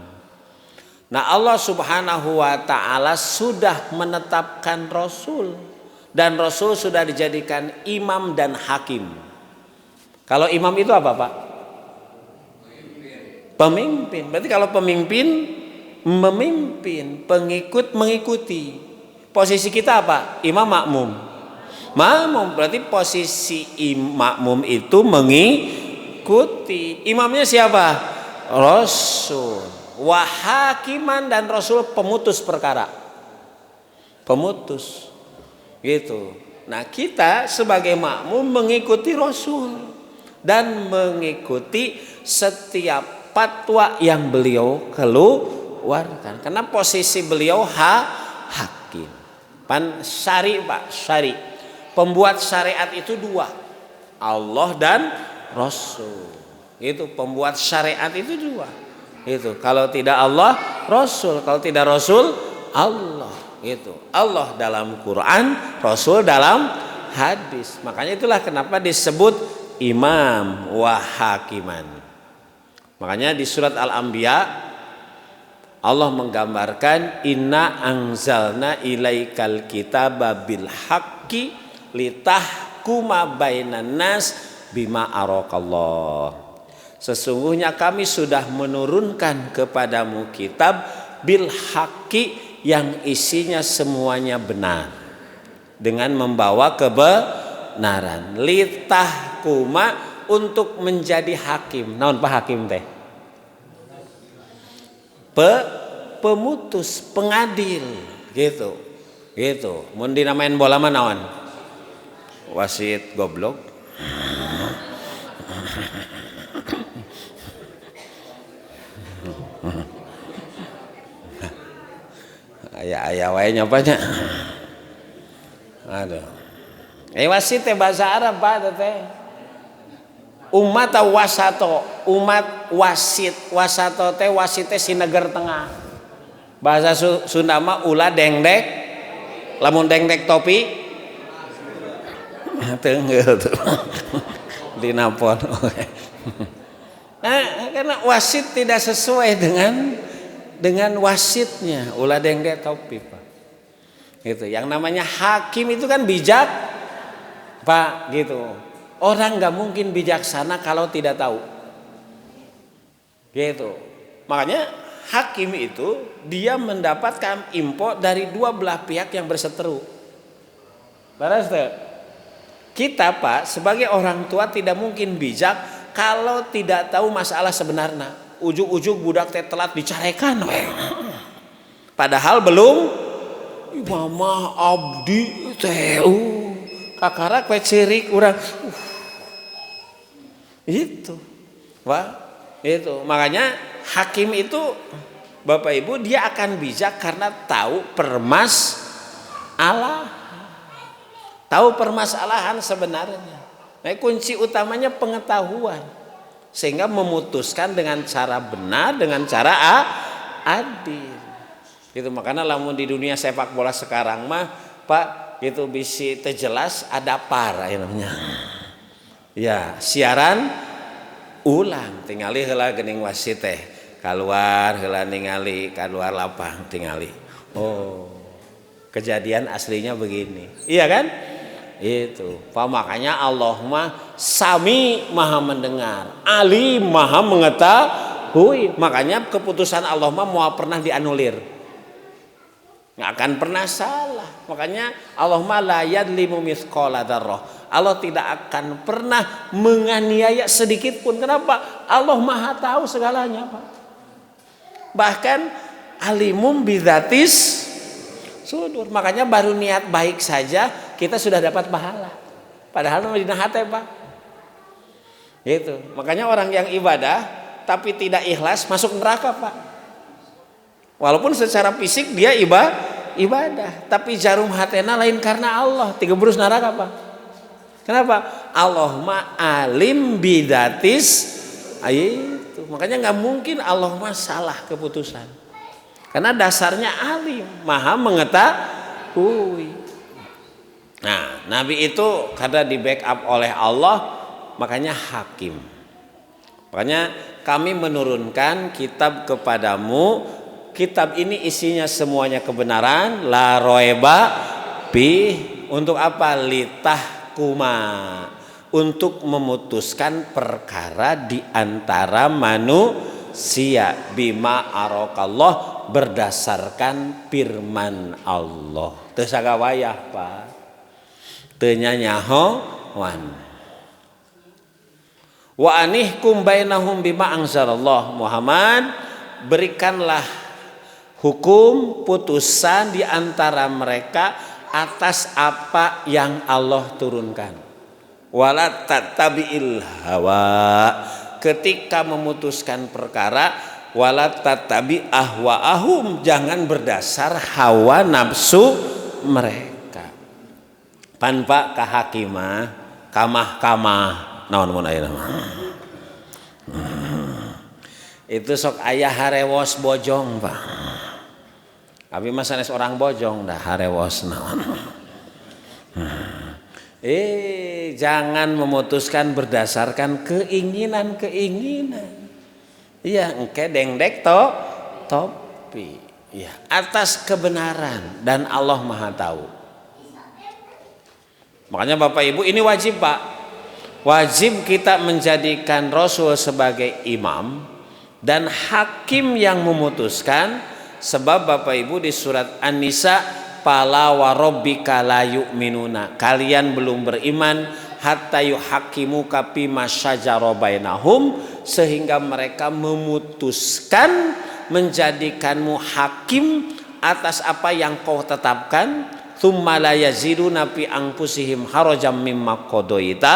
Nah Allah subhanahu wa ta'ala sudah menetapkan Rasul, dan Rasul sudah dijadikan imam dan hakim. Kalau imam itu apa Pak? Pemimpin. Berarti kalau pemimpin memimpin, pengikut mengikuti. Posisi kita apa? Imam makmum. Makmum berarti posisi makmum itu mengikuti. Imamnya siapa? Rasul. Wahakiman, dan Rasul pemutus perkara. Pemutus. Gitu. Nah, kita sebagai makmum mengikuti Rasul dan mengikuti setiap fatwa yang beliau keluarkan. Karena posisi beliau hakim. Pan syari Pak, syari. Pembuat syariat itu dua. Allah dan Rasul. Itu pembuat syariat itu dua. Itu kalau tidak Allah, Rasul. Kalau tidak Rasul, Allah. Itu Allah dalam Quran, Rasul dalam hadis. Makanya itulah kenapa disebut imam wa hakiman. Makanya di surat Al-Anbiya Allah menggambarkan inna anzalna ilaikal kitaba bil haqqi litahkuma bainan nas bima araqallah. Sesungguhnya kami sudah menurunkan kepadamu kitab bil haqqi yang isinya semuanya benar, dengan membawa kebenaran. Litahkuma, untuk menjadi hakim. Naon Pak hakim teh? Pemutus, pengadil, gitu. Gitu. Mun dinamain bola mah naon? Wasit goblok. Aya wae nyopanya. Aduh. Wasit teh bahasa Arab Pak teh. Umat wasato, umat wasit. Wasato teh wasit teh sineger tengah. Bahasa Sunda mah ulah dengdek. Lamun dengdek topi teungeul tuh. Dinapon. Nah, karena wasit tidak sesuai dengan wasitnya, ulah dengdek topi Pak. Gitu. Yang namanya hakim itu kan bijak Pak, gitu. Orang nggak mungkin bijaksana kalau tidak tahu. Gitu. Makanya hakim itu dia mendapatkan info dari dua belah pihak yang berseteru. Beres tuh. Kita Pak sebagai orang tua tidak mungkin bijak kalau tidak tahu masalah sebenarnya. Ujug-ujug budak teh telat dicarekan. Padahal belum mama abdi teh kakarak we cirik urang. Itu. Wah, itu. Makanya hakim itu Bapak Ibu, dia akan bijak karena tahu permasalahan sebenarnya. Nah, kunci utamanya pengetahuan, sehingga memutuskan dengan cara benar, dengan cara adil. Itu makanya lamun di dunia sepak bola sekarang mah Pak, itu bisi terjelas ada par namanya. Ya, siaran ulang tingali heula geuning wasit teh keluar heula ningali keluar lapang tingali. Oh, kejadian aslinya begini. Iya kan? Itu. Pak, makanya Allah mah Sami Maha mendengar, Alim Maha mengetahui. Makanya keputusan Allah mah mau pernah dianulir. Nggak akan pernah salah. Makanya Allah mah la yadlimu mithqala dzarrah. Allah tidak akan pernah menganiaya sedikit pun. Kenapa? Allah Maha tahu segalanya, Pak. Bahkan alimum bidzatis sudur. Makanya baru niat baik saja kita sudah dapat pahala. Padahal di hati, Pak. Gitu. Makanya orang yang ibadah tapi tidak ikhlas masuk neraka, Pak. Walaupun secara fisik dia ibadah, tapi jarum hatena lain karena Allah, tiga berus neraka, Pak. Kenapa? Allah ma alim bidatis itu. Makanya nggak mungkin Allah ma salah keputusan. Karena dasarnya alim, maha mengetahui. Nah, Nabi itu karena di backup oleh Allah, makanya hakim. Makanya kami menurunkan kitab kepadamu. Kitab ini isinya semuanya kebenaran, la roeba pi. Untuk apa? Litahkuma, untuk memutuskan perkara di antara manusia, bima arokallah, berdasarkan firman Allah. Teu sagawayah, Pak. Teu nyanyahoan. Wa anihkum bainahum bima anzalallah. Muhammad, berikanlah hukum putusan di antara mereka atas apa yang Allah turunkan. Wala tattabi'il hawa, ketika memutuskan perkara, wala tattabi' ahwa'ahum, jangan berdasar hawa nafsu mereka. Tanpa kahakimah, kamah-kamah, naon mun aya nama. Itu sok ayah harewos bojong, Pak. Abi mah sanes orang bojong dah harewos naon. Jangan memutuskan berdasarkan keinginan. Iya, engke dengdek topi. Iya, atas kebenaran dan Allah Maha tahu. Makanya Bapak Ibu ini wajib, Pak. Wajib kita menjadikan Rasul sebagai imam dan hakim yang memutuskan. Sebab Bapak Ibu di surat An-Nisa, fala wa rabbika la yu'minuna, kalian belum beriman hatta yuhakimuka fima syajara bainahum, sehingga mereka memutuskan menjadikanmu hakim atas apa yang kau tetapkan. Tsumma la yaziduna fi anfusihim harajan mimma qadaita,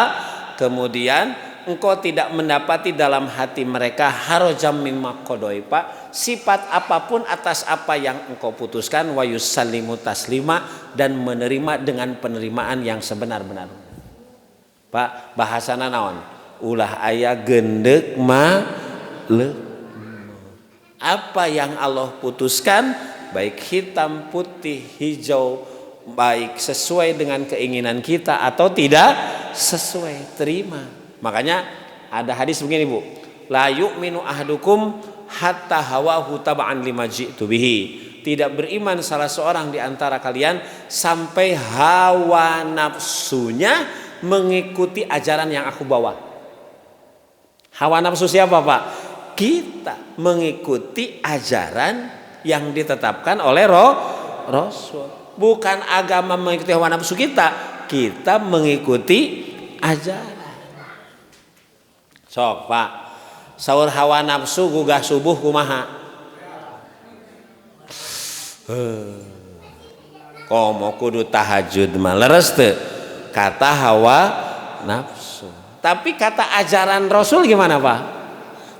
kemudian engkau tidak mendapati dalam hati mereka harajam mimma qadaipa, sifat apapun atas apa yang engkau putuskan, wa yusallimu taslima, dan menerima dengan penerimaan yang sebenar-benar. Pak, bahasana naon? Ulah aya gendek ma le. Apa yang Allah putuskan, baik hitam, putih, hijau, baik sesuai dengan keinginan kita atau tidak sesuai, terima. Makanya ada hadis begini, Bu. La yu'minu ahadukum hatta hawahu taba'an lima ji'tu bihi. Tidak beriman salah seorang di antara kalian sampai hawa nafsunya mengikuti ajaran yang aku bawa. Hawa nafsu siapa, Pak? Kita mengikuti ajaran yang ditetapkan oleh Rasul. Bukan agama mengikuti hawa nafsu kita mengikuti ajaran. Sok, Pak, saur hawa nafsu gugah subuh kumaha? Komo kudu tahajud mah leres teu? Kata hawa nafsu. Tapi kata ajaran Rasul gimana, Pak?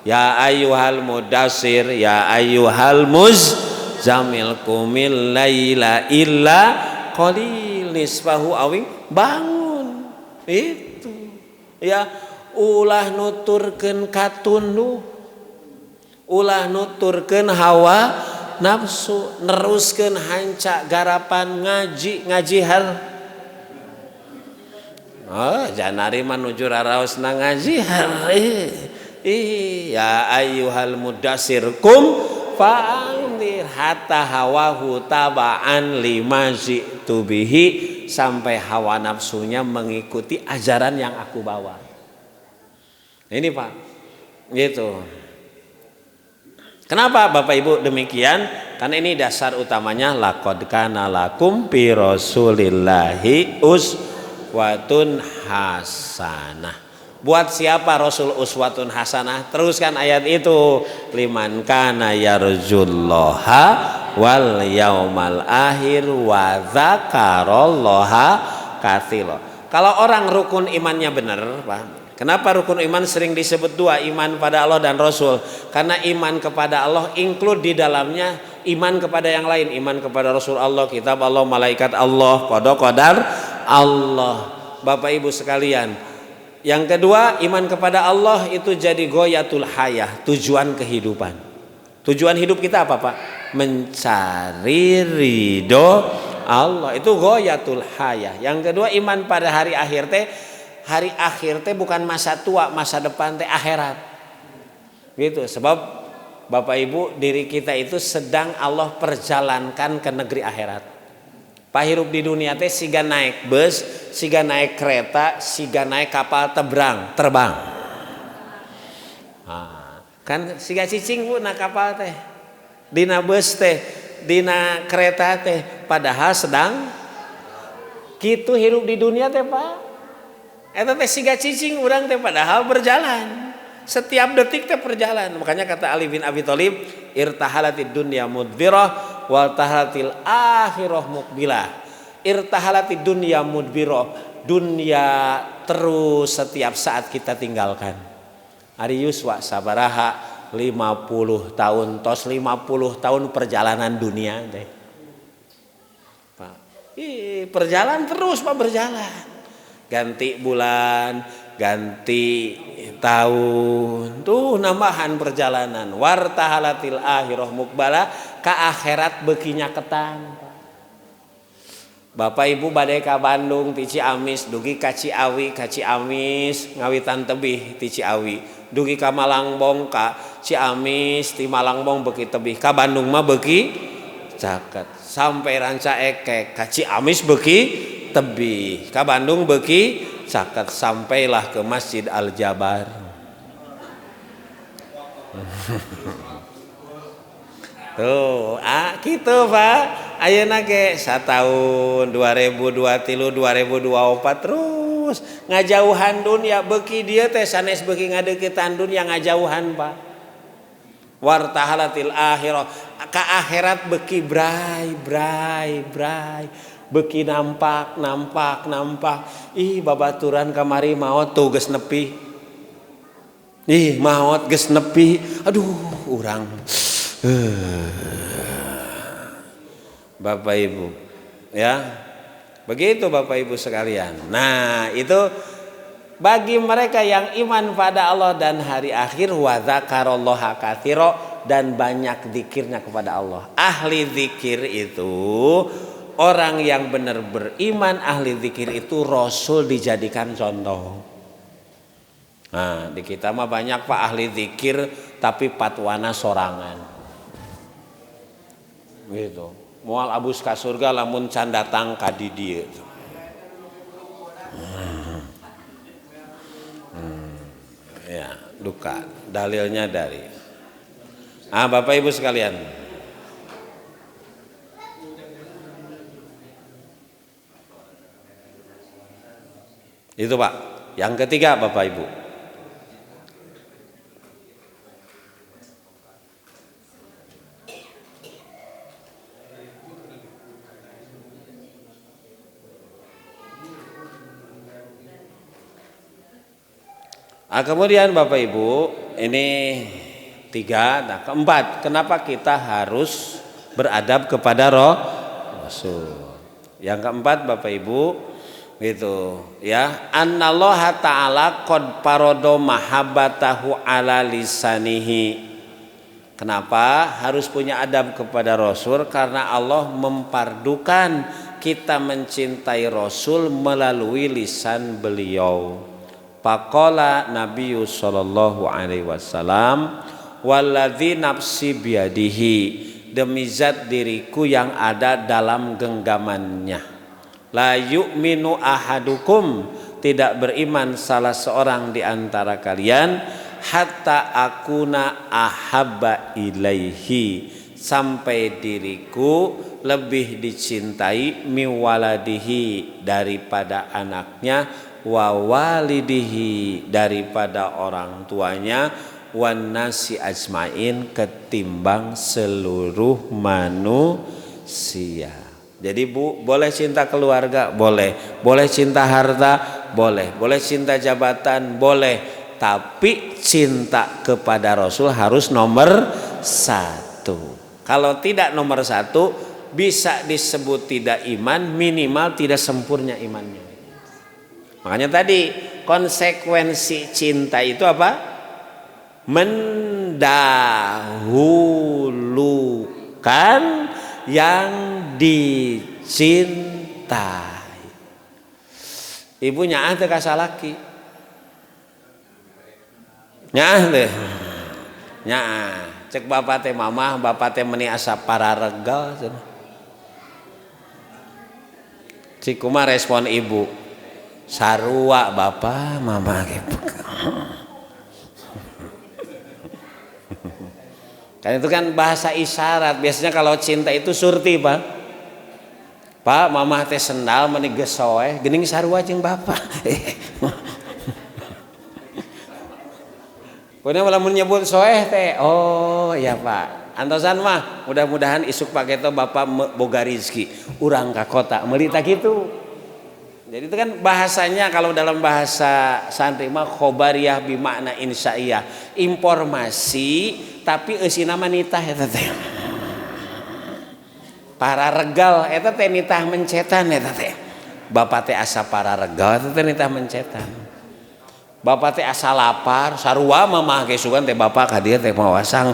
Ya ayyuhal mudassir, ya ayyuhal muzammil qumil laila illa qalil nisfahu awing, bangun. Itu ya, ulah nuturkeun katunduh, ulah nuturkeun hawa nafsu, neruskeun hanca garapan ngaji hal. Oh, janari manuju raraosna ngaji hal. Ya ayyuhal mudassir kum fa'andir hatta hawahu taba'an lima ji'tu bihi, sampai hawa nafsunya mengikuti ajaran yang aku bawa. Ini Pak, gitu. Kenapa Bapak Ibu demikian? Karena ini dasar utamanya, laqad kana lakum fi rasulillahi uswatun hasanah. Buat siapa Rasul uswatun hasanah? Teruskan ayat itu, liman kana yarjullaha wal yaumal akhir wa dzakarallaha katsira. Kalau orang rukun imannya benar, Pak. Kenapa rukun iman sering disebut dua, iman pada Allah dan Rasul? Karena iman kepada Allah include di dalamnya iman kepada yang lain, iman kepada Rasul Allah, kitab Allah, malaikat Allah, qadar Allah. Bapak Ibu sekalian, yang kedua, iman kepada Allah itu jadi goyatul hayah, tujuan kehidupan. Tujuan hidup kita apa Pak? Mencari ridho Allah, itu goyatul hayah. Yang kedua, iman pada hari akhir teh. Hari akhir teh bukan masa tua, masa depan teh akhirat. Gitu, sebab Bapak Ibu, diri kita itu sedang Allah perjalankan ke negeri akhirat. Pak hirup di dunia teh siga naik bus, siga naik kereta, siga naik kapal terbang. Kan siga cicing Bu na kapal teh, dina bus teh, dina kereta teh, padahal sedang kitu hirup di dunia teh Pak. Eta teh siga cicing urang teh padahal berjalan. Setiap detik teh berjalan. Makanya kata Ali bin Abi Thalib, irtahalatid dunya mudbirah wa tahalatil akhirah muqbilah. Irtahalatid dunya mudbirah, dunia terus setiap saat kita tinggalkan. Ari yuswa sabaraha 50 tahun, tos 50 tahun perjalanan dunia teh. Pak, perjalanan terus Pak, berjalan. Ganti bulan, ganti tahun, tuh nambahan perjalanan. Wartahalatil akhirah mukbala, ka akhirat bekinya ketang. Bapak Ibu badai ka Bandung ti Ciamis, dugi ka Ciawi, ka Ciamis ngawitan tebih ti Ciawi, dugi ka Malangbong, ka Ciamis ti Malangbong beuki tebih, ka Bandung mah beuki caket, sampai Ranca Ekek, ka Ciamis beuki tebih, ka Bandung beuki caket, sampailah ke Masjid Al-Jabar. Tuh, gitu Pak. Ayeuna ge satahun 2023 2024 terus ngajauhan dunia, beuki dieu teh sanes beuki ngadeuketan dunia ngajauhan Pak. Wartahalatil akhirah, ka akhirat beuki bray. Beki nampak. Ih babaturan kamari maot tuh geus nepi. Ih maot geus nepi. Aduh urang. Bapak Ibu, ya. Begitu Bapak Ibu sekalian. Nah, itu bagi mereka yang iman pada Allah dan hari akhir, wa dzakarallaha katsira, dan banyak zikirnya kepada Allah. Ahli zikir itu orang yang benar beriman, ahli zikir itu Rasul dijadikan contoh. Nah, di kita mah banyak Pak ahli zikir tapi patwana sorangan. Gitu. Moal abus ka surga lamun can datang ka di dieu. Ya, duka. Dalilnya dari Bapak Ibu sekalian. Itu Pak. Yang ketiga Bapak Ibu. Kemudian Bapak Ibu, ini 3. Nah, keempat, kenapa kita harus beradab kepada Rasul? Yang keempat Bapak Ibu gitu ya, annallaha ta'ala qad parado mahabbatahu ala lisanihi. Kenapa harus punya adab kepada Rasul? Karena Allah mempardukan kita mencintai Rasul melalui lisan beliau. Faqala Nabi sallallahu alaihi wasallam, walladzi nafsi biadihi, demi zat diriku yang ada dalam genggamannya, la yu'minu ahadukum, tidak beriman salah seorang di antara kalian, hatta akuna ahabba ilaihi, sampai diriku lebih dicintai, miwaladihi, daripada anaknya, wa walidihi, daripada orang tuanya, wan nasi ajmain, ketimbang seluruh manusia. Jadi Bu, boleh cinta keluarga, boleh cinta harta, boleh cinta jabatan, boleh, tapi cinta kepada Rasul harus nomor 1. Kalau tidak nomor 1, bisa disebut tidak iman, minimal tidak sempurna imannya. Makanya tadi konsekuensi cinta itu apa? Mendahulukan yang dicintai. Ibu nyaah teh kasalaki. Nyaah teh. Nyaah. Cek bapak teh mamah, bapak teh meni asa pararegal. Cikuma respon ibu, sarua bapak mama gitu. Kan itu kan bahasa isyarat. Biasanya kalau cinta itu surti, Pak. Pak, mamah teh sendal meni gesoeh, geuning sarua jeung bapak. Pokoknya malah menyebut soeh teh. Oh ya Pak. Antosan mah mudah-mudahan isuk pake itu bapak boga rizki. Urang ka kota meuli tak gitu. Jadi itu kan bahasanya kalau dalam bahasa santri mah khobariyah bimakna insya'iyah. Informasi tapi eusina mah nitah eta teh. Para regal eta teh nitah mencetan eta teh. Bapak teh asa para regal eta teh nitah mencetan. Bapak teh asa lapar, sarua mamah ge sugan teh bapak ka dieu teh mawasang.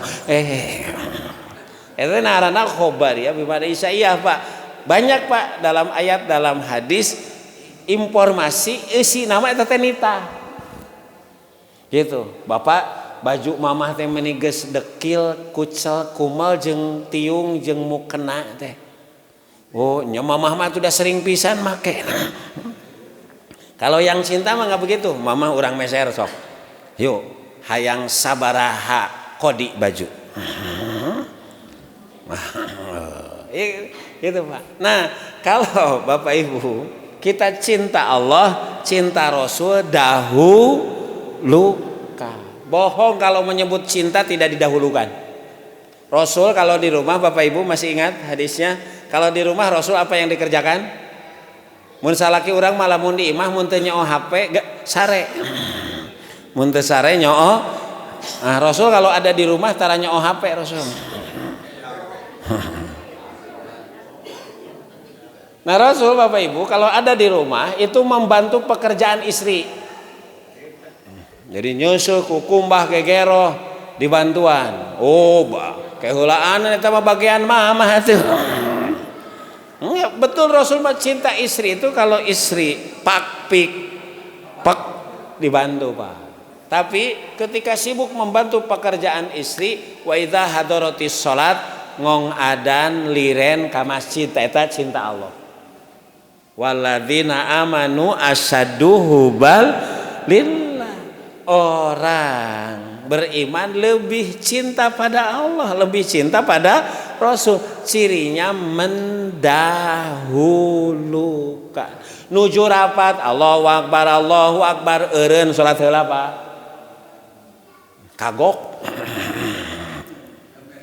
Eta ngaranna khobariyah bimakna insya'iyah, Pak. Banyak Pak dalam ayat dalam hadis informasi isi nama eta teh nitah. Gitu. Bapak baju mamah teh meuni geus dekil, kucel, kumal jeung tiung jeung mukena teh. Oh, nya mamah mah udah sering pisan make. Kalau yang cinta mah enggak begitu. Mamah urang meser sok. Yuk, hayang sabaraha kodi baju. Gitu Pak. Nah, kalau Bapak Ibu kita cinta Allah, cinta Rasul dahulukan. Bohong kalau menyebut cinta tidak didahulukan. Rasul kalau di rumah, Bapak Ibu masih ingat hadisnya? Kalau di rumah Rasul apa yang dikerjakan? Mun salaki urang malah mun di imah mun teu nyoo HP sare. Mun teu sare nyoo. Nah, Rasul kalau ada di rumah tara nyoo HP Rasul. Nah Rasul Bapak Ibu kalau ada di rumah itu membantu pekerjaan istri. Jadi nyusul kukumbah gegero dibantuan. Oh bah, keheulaan eta mah bagian mamah atuh. Betul Rasul mah cinta istri itu kalau istri pak dibantu Pak. Tapi ketika sibuk membantu pekerjaan istri, wa idza hadaratis salat ngong adan liren ka masjid eta cinta Allah. Walladzina amanu asyaddu hubal lillah. Orang beriman lebih cinta pada Allah, lebih cinta pada Rasul. Cirinya mendahulukan. Nuju rapat Allahu Akbar eureun salat heula Pak. Kagok.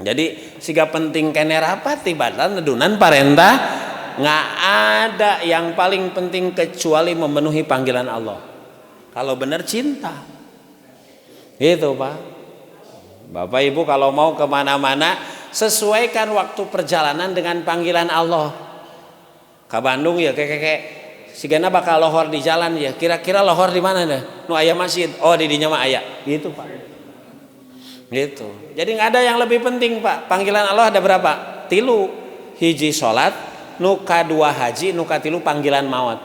Jadi siga penting kene rapat tibatan nedunan parentah. Nggak ada yang paling penting kecuali memenuhi panggilan Allah. Kalau benar cinta, itu Pak. Bapak Ibu kalau mau kemana-mana sesuaikan waktu perjalanan dengan panggilan Allah. Ke Bandung ya kayak sigana bakal lohor di jalan ya. Kira-kira lohor di mana deh? Nu aya masjid. Oh di dinya mah aya. Gitu Pak. Gitu. Jadi nggak ada yang lebih penting Pak. Panggilan Allah ada berapa? 3. Hiji sholat, nuka 2 haji, nuka 3 panggilan maut.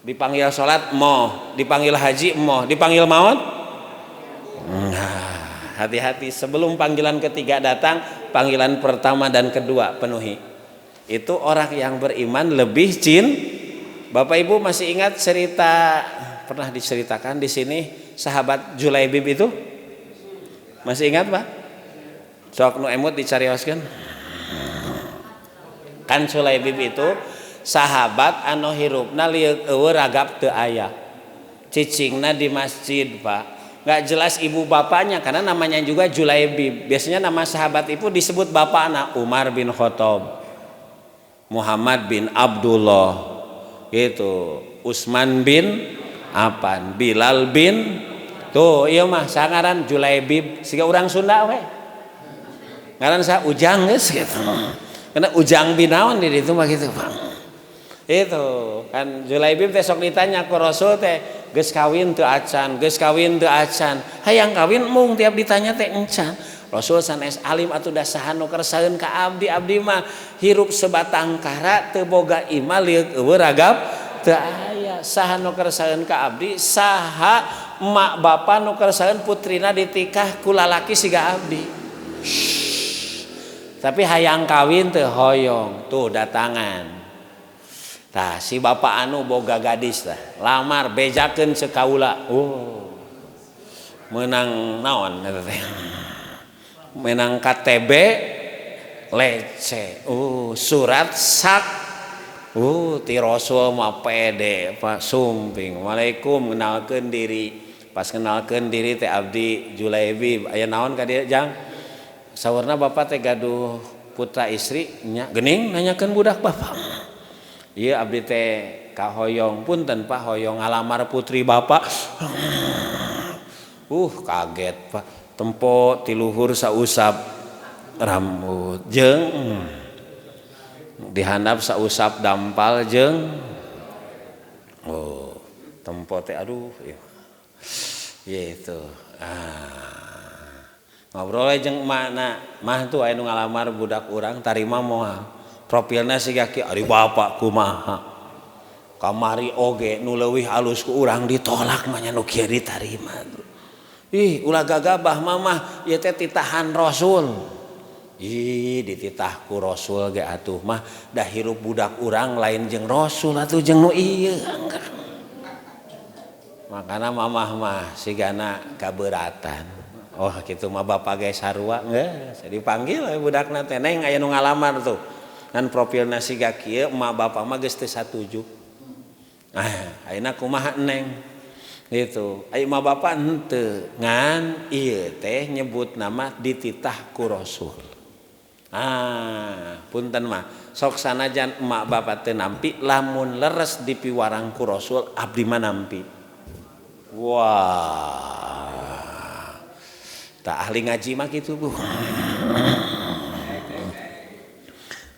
Dipanggil sholat moh, dipanggil haji moh, dipanggil maut. Nah, hati-hati sebelum panggilan ketiga datang, panggilan pertama dan kedua penuhi. Itu orang yang beriman lebih Bapak Ibu masih ingat cerita pernah diceritakan di sini sahabat Julaibib itu? Masih ingat Pak? Sok nu emut dicarioskeun. Kan Julaibib itu sahabat anu hirupna lieu eueuh ragap teu aya. Cicingna di masjid Pak. Nggak jelas ibu bapaknya karena namanya juga Julaibib. Biasanya nama sahabat itu disebut bapakna Umar bin Khattab, Muhammad bin Abdullah, gitu, Utsman bin Affan, Bilal bin, tuh iya mah sangaran Julaibib, siga urang Sunda we. Ngaran sa Ujang geus gitu. Karena Ujang bin naon di ditu mah gitu, Bang. Itu kan Julaibib teh sok ditanya ku Rasul teh, geus kawin teu acan, geus kawin teu acan. Hayang kawin mung tiap ditanya teh encan. Rasul sanes alim atuh da saha nu kersaeun ka abdi, abdi mah hirup sebatang kara teu boga imah lieu eueuh ragap teu aya. Saha nu kersaeun ka abdi, saha emak bapa nu kersaeun putrina ditikah ku lalaki siga abdi. Tapi hayang kawin teu hoyong, tuh datangan. Tah si bapak anu boga gadis tah, lamar bejakeun sekaula. Oh. Menang naon eta teh? Menang KTB lece. Surat sak. Ti Rasul mah pede, Pak sumping. Waalaikum kenalkeun diri. Pas kenalkeun diri teh abdi Julaibib. Aya naon ka dieu, Jang? Saurna bapak teh gaduh putra istri nya. Geuning nanyakeun budak bapak. Ieu abdi teh ka hoyong, punten Pak hoyong ngalamar putri bapak. Kaget Pak. Tempo tiluhur sausap rambut jeung dihandap sausap dampal jeung tempo teh aduh itu ngobrol jeung emakna mah tuh aya nu ngalamar budak urang tarima moal profilna siga kieu ari bapak kumaha kamari oge nu leuwih alus ku urang ditolak mah nya nu kieu ditarima tuh. Ulah gagabah mamah ieu teh titahan Rasul. Dititah ku Rasul ge atuh mah dah hirup budak urang lain jeung Rasul atuh jeung nu ieu. Makana mamah mah sigana kabeuratan. Kitu mah bapak ge sarua geus dipanggil we budakna teh neng aya nu ngalamar tuh. Ngan profilna siga kieu emak bapak mah geus teu satuju. Ayeuna kumaha neng? Gitu. Ayo mah bapak henteu ngan ieu teh nyebut nama dititah ku Rasul. Punten mah sok sanajan emak bapak teu nampi lamun leres dipiwarang ku Rasul abdi mah nampi. Wah. Tak ahli ngaji mah kitu Bu.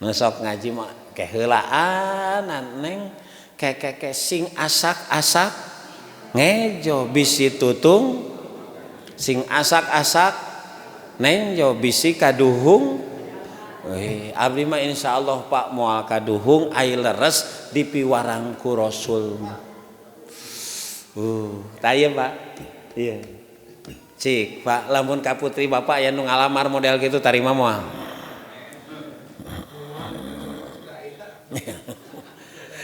Nu sok ngaji mah keheulaan neng keke sing asak-asak ngejo bisi tutung sing asak-asak nenjo bisi kaduhung. Abdi mah insyaallah Pak moal kaduhung ai leres dipiwarang ku Rasul. Tah Pak. Iya. Cik Pak lamun ka putri bapak aya nu ngalamar model kitu tarima moal.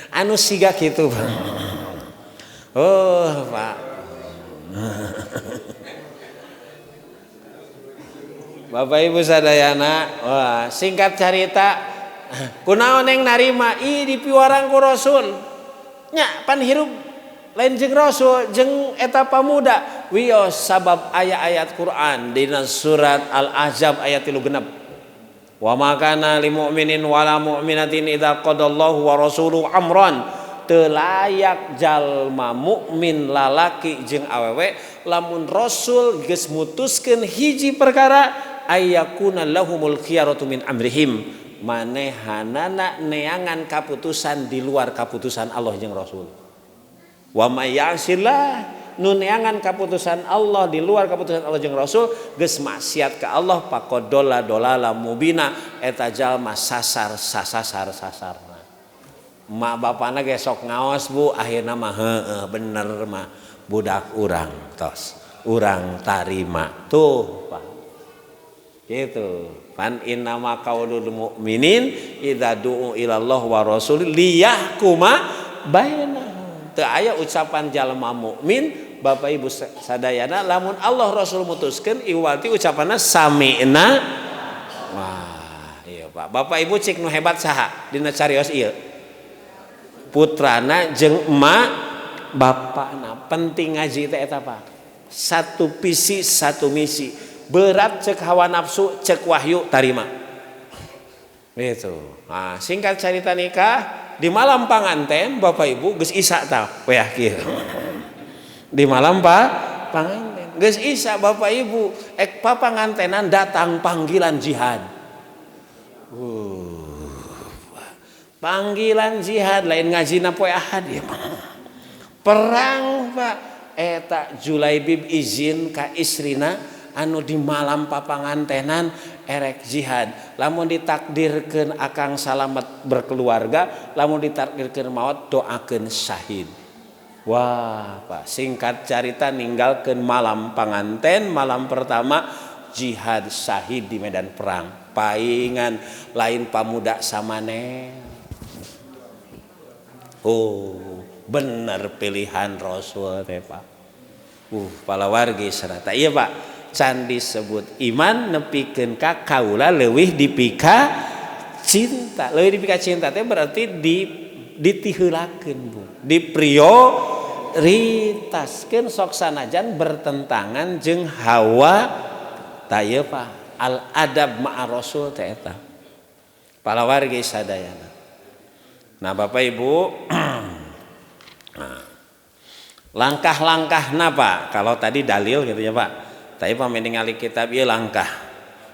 Anu siga kitu Pak. Pak. Bapak Ibu sadayana, singkat cerita, kunaon yang narima dipiwarang ku Rasul. Nya pan hirup lain jeung Rasul jeung eta pamuda. Wios sabab ayat-ayat Quran dina surat Al-Ahzab ayat 36. Wa ma kana lil mu'minin wala mu'minatin idza qadallahu wa rasuluhu amran. Teu layak jalma mukmin lalaki jeung awewe lamun Rasul geus mutuskeun hiji perkara ayyakuna lahumul khiyaratu min amrihim, manehanana neangan kaputusan di luar kaputusan Allah jeung Rasul. Wa may ya'sillah, nu neangan kaputusan Allah di luar kaputusan Allah jeung Rasul geus maksiat ka Allah faqad dolala mubina, eta jalma sasar sasarna. Mak bapana ge sok ngaos Bu, akhirna mah heueuh bener mah budak urang tos urang tarima tuh Pak gitu. Pan innama qaulul mu'minin idza du'u ilallah wa rasul liyahkuma bainahum. Teu aya ucapan jalma mukmin Bapak Ibu sadayana lamun Allah Rasul mutuskeun iwati ucapanna sami'na. Wah iya Pak. Bapak Ibu cik nu hebat saha dina carios ieu? Putrana jeung emak bapakna. Penting ngaji teh eta Pak. Satu visi satu misi. Berat cek hawa nafsu cek wahyu tarima. Gitu. Nah, singkat cerita nikah di malam panganten Bapak Ibu geus isya tah weh kieu. Di malam panganten geus isya Bapak Ibu ek papangantenan datang panggilan jihad. Panggilan jihad lain ngajina poe Ahad ya perang Pak. Eta Julaibib izin ka istrina anu di malam papangantenan erek jihad. Lamun ditakdirkeun akang salamet berkeluarga, lamun ditakdirkeun maot doakeun syahid. Wah Pak, singkat cerita ninggalkeun malam panganten, malam pertama jihad syahid di medan perang. Paingan lain pamuda samane. Oh, bener pilihan Rasul teh Pak. Palawargi serata. Iya Pak, can disebut iman nepikeun ka kaula leuwih dipika cinta. Leuwih dipika cinta teh berarti ditiheulakeun Bu. Diprioritaskeun sok sanajan bertentangan jeung hawa tah ieu Pak. Al adab ma'a Rasul teh eta. Palawargi sadayana. Nah Bapak Ibu, langkah-langkahna Pak, kalau tadi dalil gitu ya Pak, tapi pameningali kitab ieu langkah.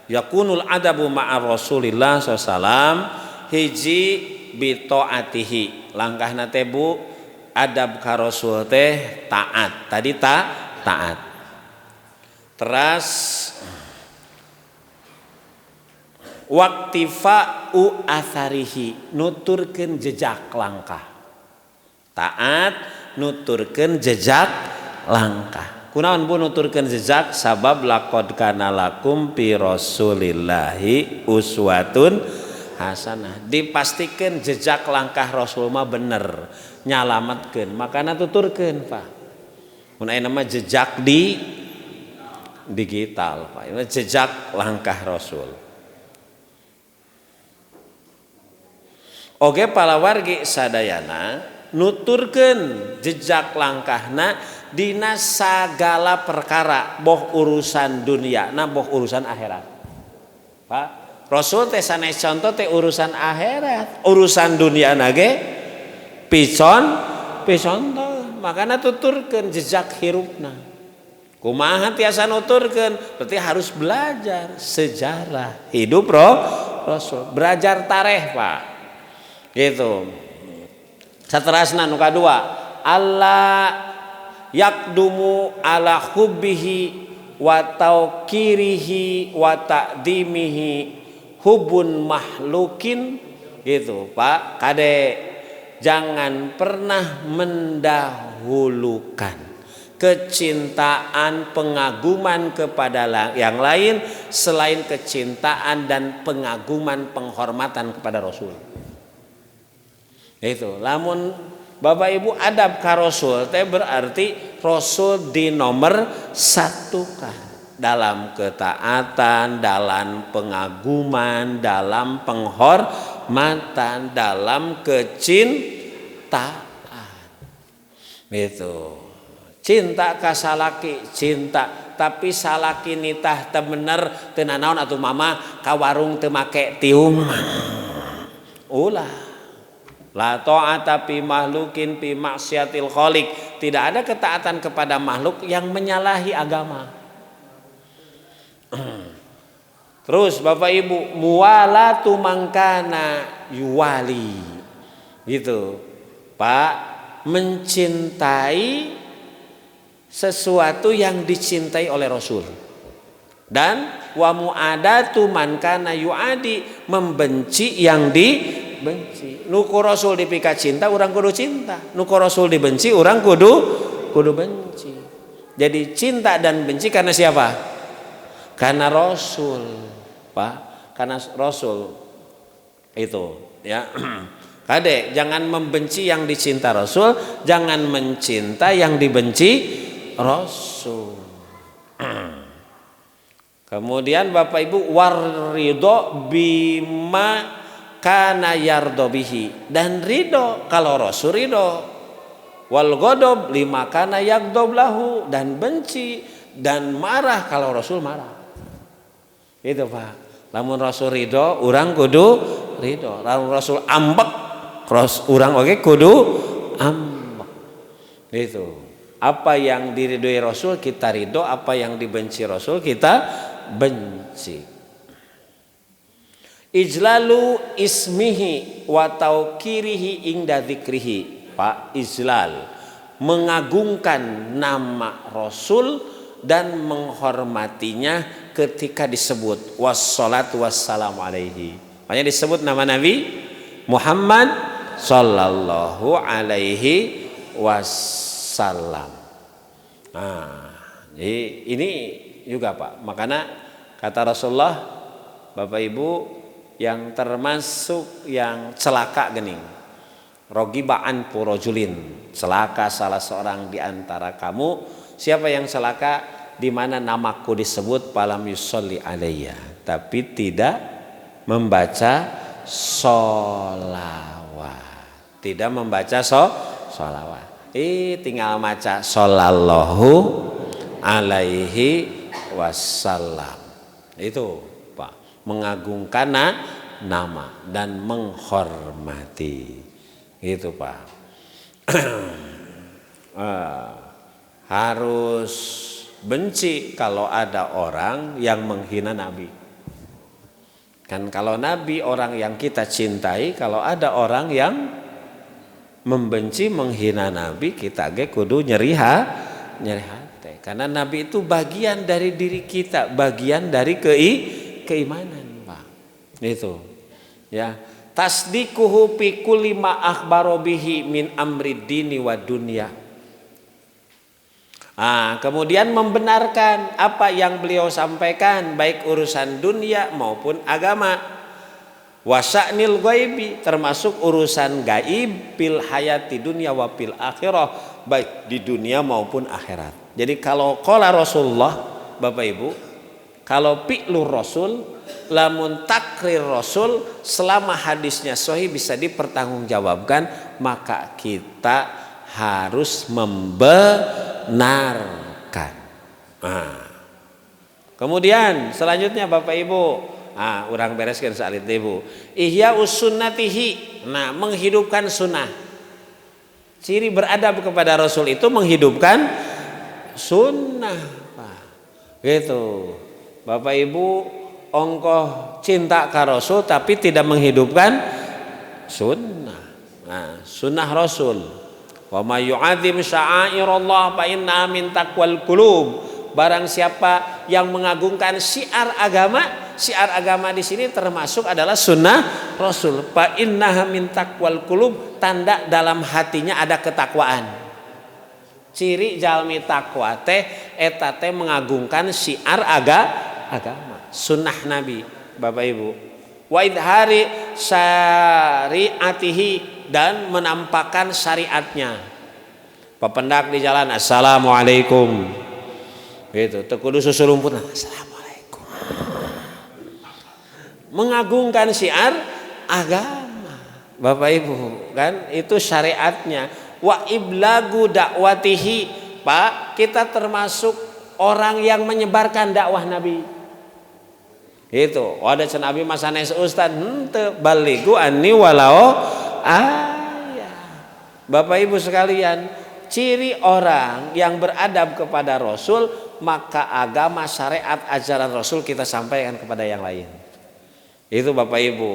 Yakunul adabu ma'a Rasulillah sallallahu hiji bi taatihi. Langkahna teh Bu, adab ka Rasul teh taat. Tadi taat. Terus waktifa'u atharihi, nuturkeun jejak langkah. Taat nuturkeun jejak langkah. Kunaon Bu nuturkeun jejak? Sabab laqad kana lakum fi Rasulillahi uswatun hasanah. Dipastikeun jejak langkah Rasul mah bener, nyalametkeun. Makana tuturkeun Pak. Mun aya nama jejak di digital Pak. Ini jejak langkah Rasul. Oge palawargi sadayana nuturkeun jejak langkahna dina sagala perkara, boh urusan dunia na boh urusan akhirat. Pak, Rasul teh sanes contoh teh urusan akhirat, urusan dunia nage picon contoh. Makana tuturkeun jejak hirupna. Kumaha tiasa nuturkeun? Berarti harus belajar sejarah hidup Rasul, belajar tarikh Pak. Gitu. Saterasna nu kadua, Allah yakdumu ala hubbihi wa tauqirihi wa ta'dimihi hubun mahlukin. Gitu Pak, kade jangan pernah mendahulukan kecintaan pengaguman kepada yang lain selain kecintaan dan pengaguman penghormatan kepada Rasul. Itu lamun Bapak Ibu adab ka Rasul teh berarti Rasul di nomor satu kan dalam ketaatan, dalam pengaguman, dalam penghormatan, dalam kecintaan. Itu cinta ka salaki cinta, tapi salaki nitah teu bener teu nanaon atuh mama ka warung teu make tiung. Ulah la ta'ata fi mahlukin fi maksiatil khaliq, tidak ada ketaatan kepada makhluk yang menyalahi agama. Terus Bapak Ibu, muwalatu mangkana yuwali, gitu Pak, mencintai sesuatu yang dicintai oleh Rasul. Dan wa muadatu mangkana yuadi, membenci yang dibenci. Nuku Rasul dipika cinta, orang kudu cinta. Nuku Rasul dibenci, orang kudu benci. Jadi cinta dan benci karena siapa? Karena Rasul, Pak. Karena Rasul itu, ya. Kadek, jangan membenci yang dicinta Rasul, jangan mencinta yang dibenci Rasul. Kemudian Bapak Ibu, warido bima kana yardo bihi, dan ridho kalau Rasul ridho. Wal godob lima kana yagdob lahu, dan benci dan marah kalau Rasul marah. Itu Pak. Lamun Rasul ridho, orang kudu ridho. Lamun Rasul ambek, orang oke kudu ambek. Itu. Apa yang diridhoi Rasul kita ridho, apa yang dibenci Rasul kita benci. Ijlalu ismihi wa taukirihi inda dzikrihi. Pak, ijlal, mengagungkan nama Rasul dan menghormatinya ketika disebut wassalatu wassalamu alaihi. Makanya disebut nama Nabi Muhammad sallallahu alaihi wasallam. Nah, jadi ini juga Pak. Makanya kata Rasulullah, Bapak Ibu, yang termasuk yang celaka gening, rogibaan purojulin, celaka salah seorang di antara kamu. Siapa yang celaka? Di mana namaku disebut palam yusolli alayya, tapi tidak membaca sholawat, tidak membaca sholawat. Tinggal maca shollallahu alaihi wasallam. Itu Pak, mengagungkan nama dan menghormati. Gitu Pak. Harus benci kalau ada orang yang menghina Nabi. Kan kalau Nabi orang yang kita cintai, kalau ada orang yang membenci menghina Nabi, kita ge kudu nyeri hati. Karena Nabi itu bagian dari diri kita, bagian dari keimanan, Pak. Itu. Ya. Tasdikuhu fi kulli ma akhbaro bihi min amri dini wa dunya. Kemudian membenarkan apa yang beliau sampaikan, baik urusan dunia maupun agama. Wasa'nil ghaibi, termasuk urusan gaib, fil hayati dunia wa fil akhirah, baik di dunia maupun akhirat. Jadi kalau qala Rasulullah, Bapak Ibu, kalau fi'lur Rasul, lamun takrir Rasul, selama hadisnya sahih bisa dipertanggungjawabkan, maka kita harus membenarkan. Kemudian selanjutnya Bapak Ibu, urang bereskan saat itu Ibu, ihya usunnatihi, menghidupkan sunnah. Ciri beradab kepada Rasul itu menghidupkan sunnah, gitu. Bapak Ibu ongkoh cinta ke Rasul tapi tidak menghidupkan sunnah. Sunnah Rasul. Wa may yu'adzim sya'airallah fa inna min taqwal qulub. Barang siapa yang mengagungkan syiar agama di sini termasuk adalah sunnah Rasul. Fa inna min taqwal qulub, tanda dalam hatinya ada ketakwaan. Ciri jalmi takwa teh eta teh mengagungkan syiar agama, sunnah Nabi, Bapak Ibu. Wa idhari syariatihi, dan menampakkan syariatnya. Pependak di jalan, assalamualaikum, gitu. Tekudu susurumput, assalamualaikum. Mengagungkan syiar agama, Bapak Ibu, kan itu syariatnya. Wa iblagu dakwatihi, Pak, kita termasuk orang yang menyebarkan dakwah Nabi. Itu, ada Nabi masanes ustad, henteu baligu anni walau ayah. Bapak Ibu sekalian, ciri orang yang beradab kepada Rasul, maka agama, syariat, ajaran Rasul kita sampaikan kepada yang lain. Itu Bapak Ibu.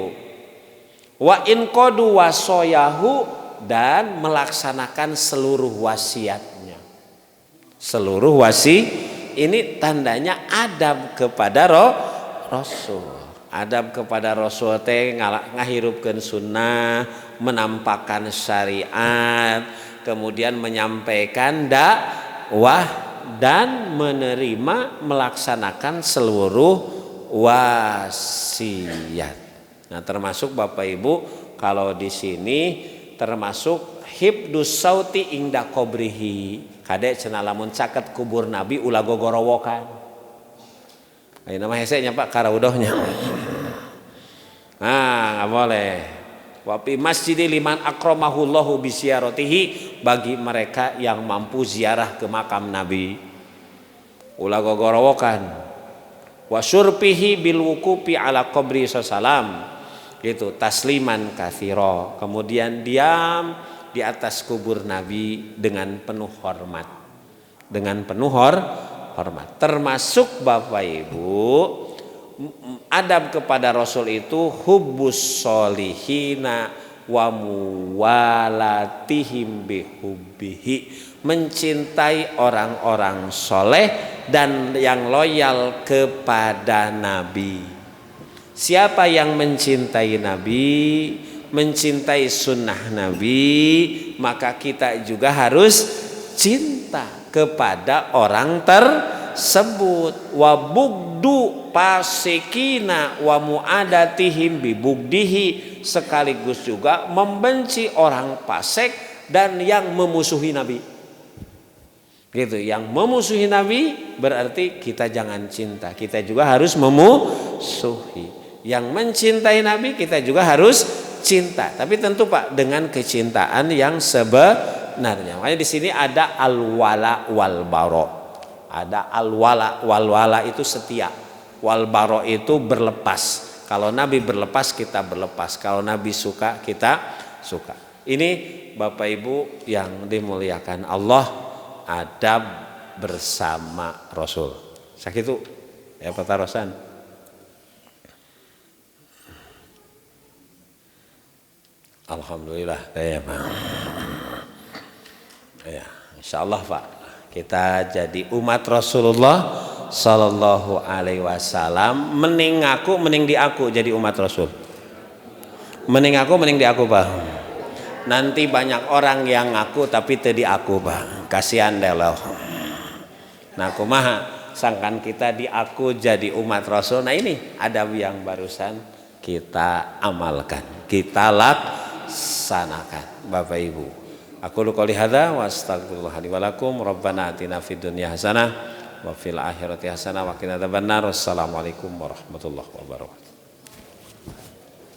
Wa in qadu wasoyahu, dan melaksanakan seluruh wasiatnya. Seluruh ini tandanya adab kepada Rasul. Adab kepada Rasul teh ngahirupkeun sunnah, menampakkan syariat, kemudian menyampaikan dakwah dan menerima melaksanakan seluruh wasiat. Nah, termasuk Bapak Ibu kalau di sini termasuk hibdus sauti ingda qabrihi. Kade cenah lamun caket kubur Nabi ulah gogorowokan. Ayeuna mah hese nya Pak karaudohnya. Nah, nggak boleh. Wa fi masjidi liman akramahullahu bi ziyaratihi, bagi mereka yang mampu ziarah ke makam Nabi. Ulah gogorowokan. Wa syurpihi bil wuqufi ala qabri sallam. Itu tasliman katsira, kemudian diam di atas kubur Nabi dengan penuh hormat, hormat. Termasuk Bapak Ibu adab kepada Rasul itu hubbus solihina wa muwalatihim bihubbihi, mencintai orang-orang soleh dan yang loyal kepada Nabi. Siapa yang mencintai Nabi, mencintai sunnah Nabi, maka kita juga harus cinta kepada orang tersebut. Wa bugdu pasikina wa muadatihim bibugdihi, sekaligus juga membenci orang fasik dan yang memusuhi Nabi. Gitu, yang memusuhi Nabi berarti kita jangan cinta, kita juga harus memusuhi. Yang mencintai Nabi kita juga harus cinta, tapi tentu Pak dengan kecintaan yang sebenarnya. Makanya di sini ada al-wala wal bara. Ada al-wala, wal-wala itu setia, wal bara itu berlepas. Kalau Nabi berlepas kita berlepas, kalau Nabi suka kita suka. Ini Bapak Ibu yang dimuliakan Allah, adab bersama Rasul. Sakitu ya Pak Tarosan. Alhamdulillah ya Pak. Ya, insyaallah Pak, kita jadi umat Rasulullah sallallahu alaihi wasallam. Mending aku mending di aku jadi umat Rasul. Mending aku mending di aku Pak. Nanti banyak orang yang ngaku tapi teu di aku Pak. Kasihan deh loh. Nah, kumaha sangkan kita di aku jadi umat Rasul. Nah, ini adab yang barusan kita amalkan, kita laksanakan Bapak Ibu. Aku qouli hadza wa astaghfirullah li wa lakum. Rabbana atina fid dunya hasanah wa fil akhirati hasanah wa qina adzabannar. Wassalamualaikum warahmatullahi wabarakatuh.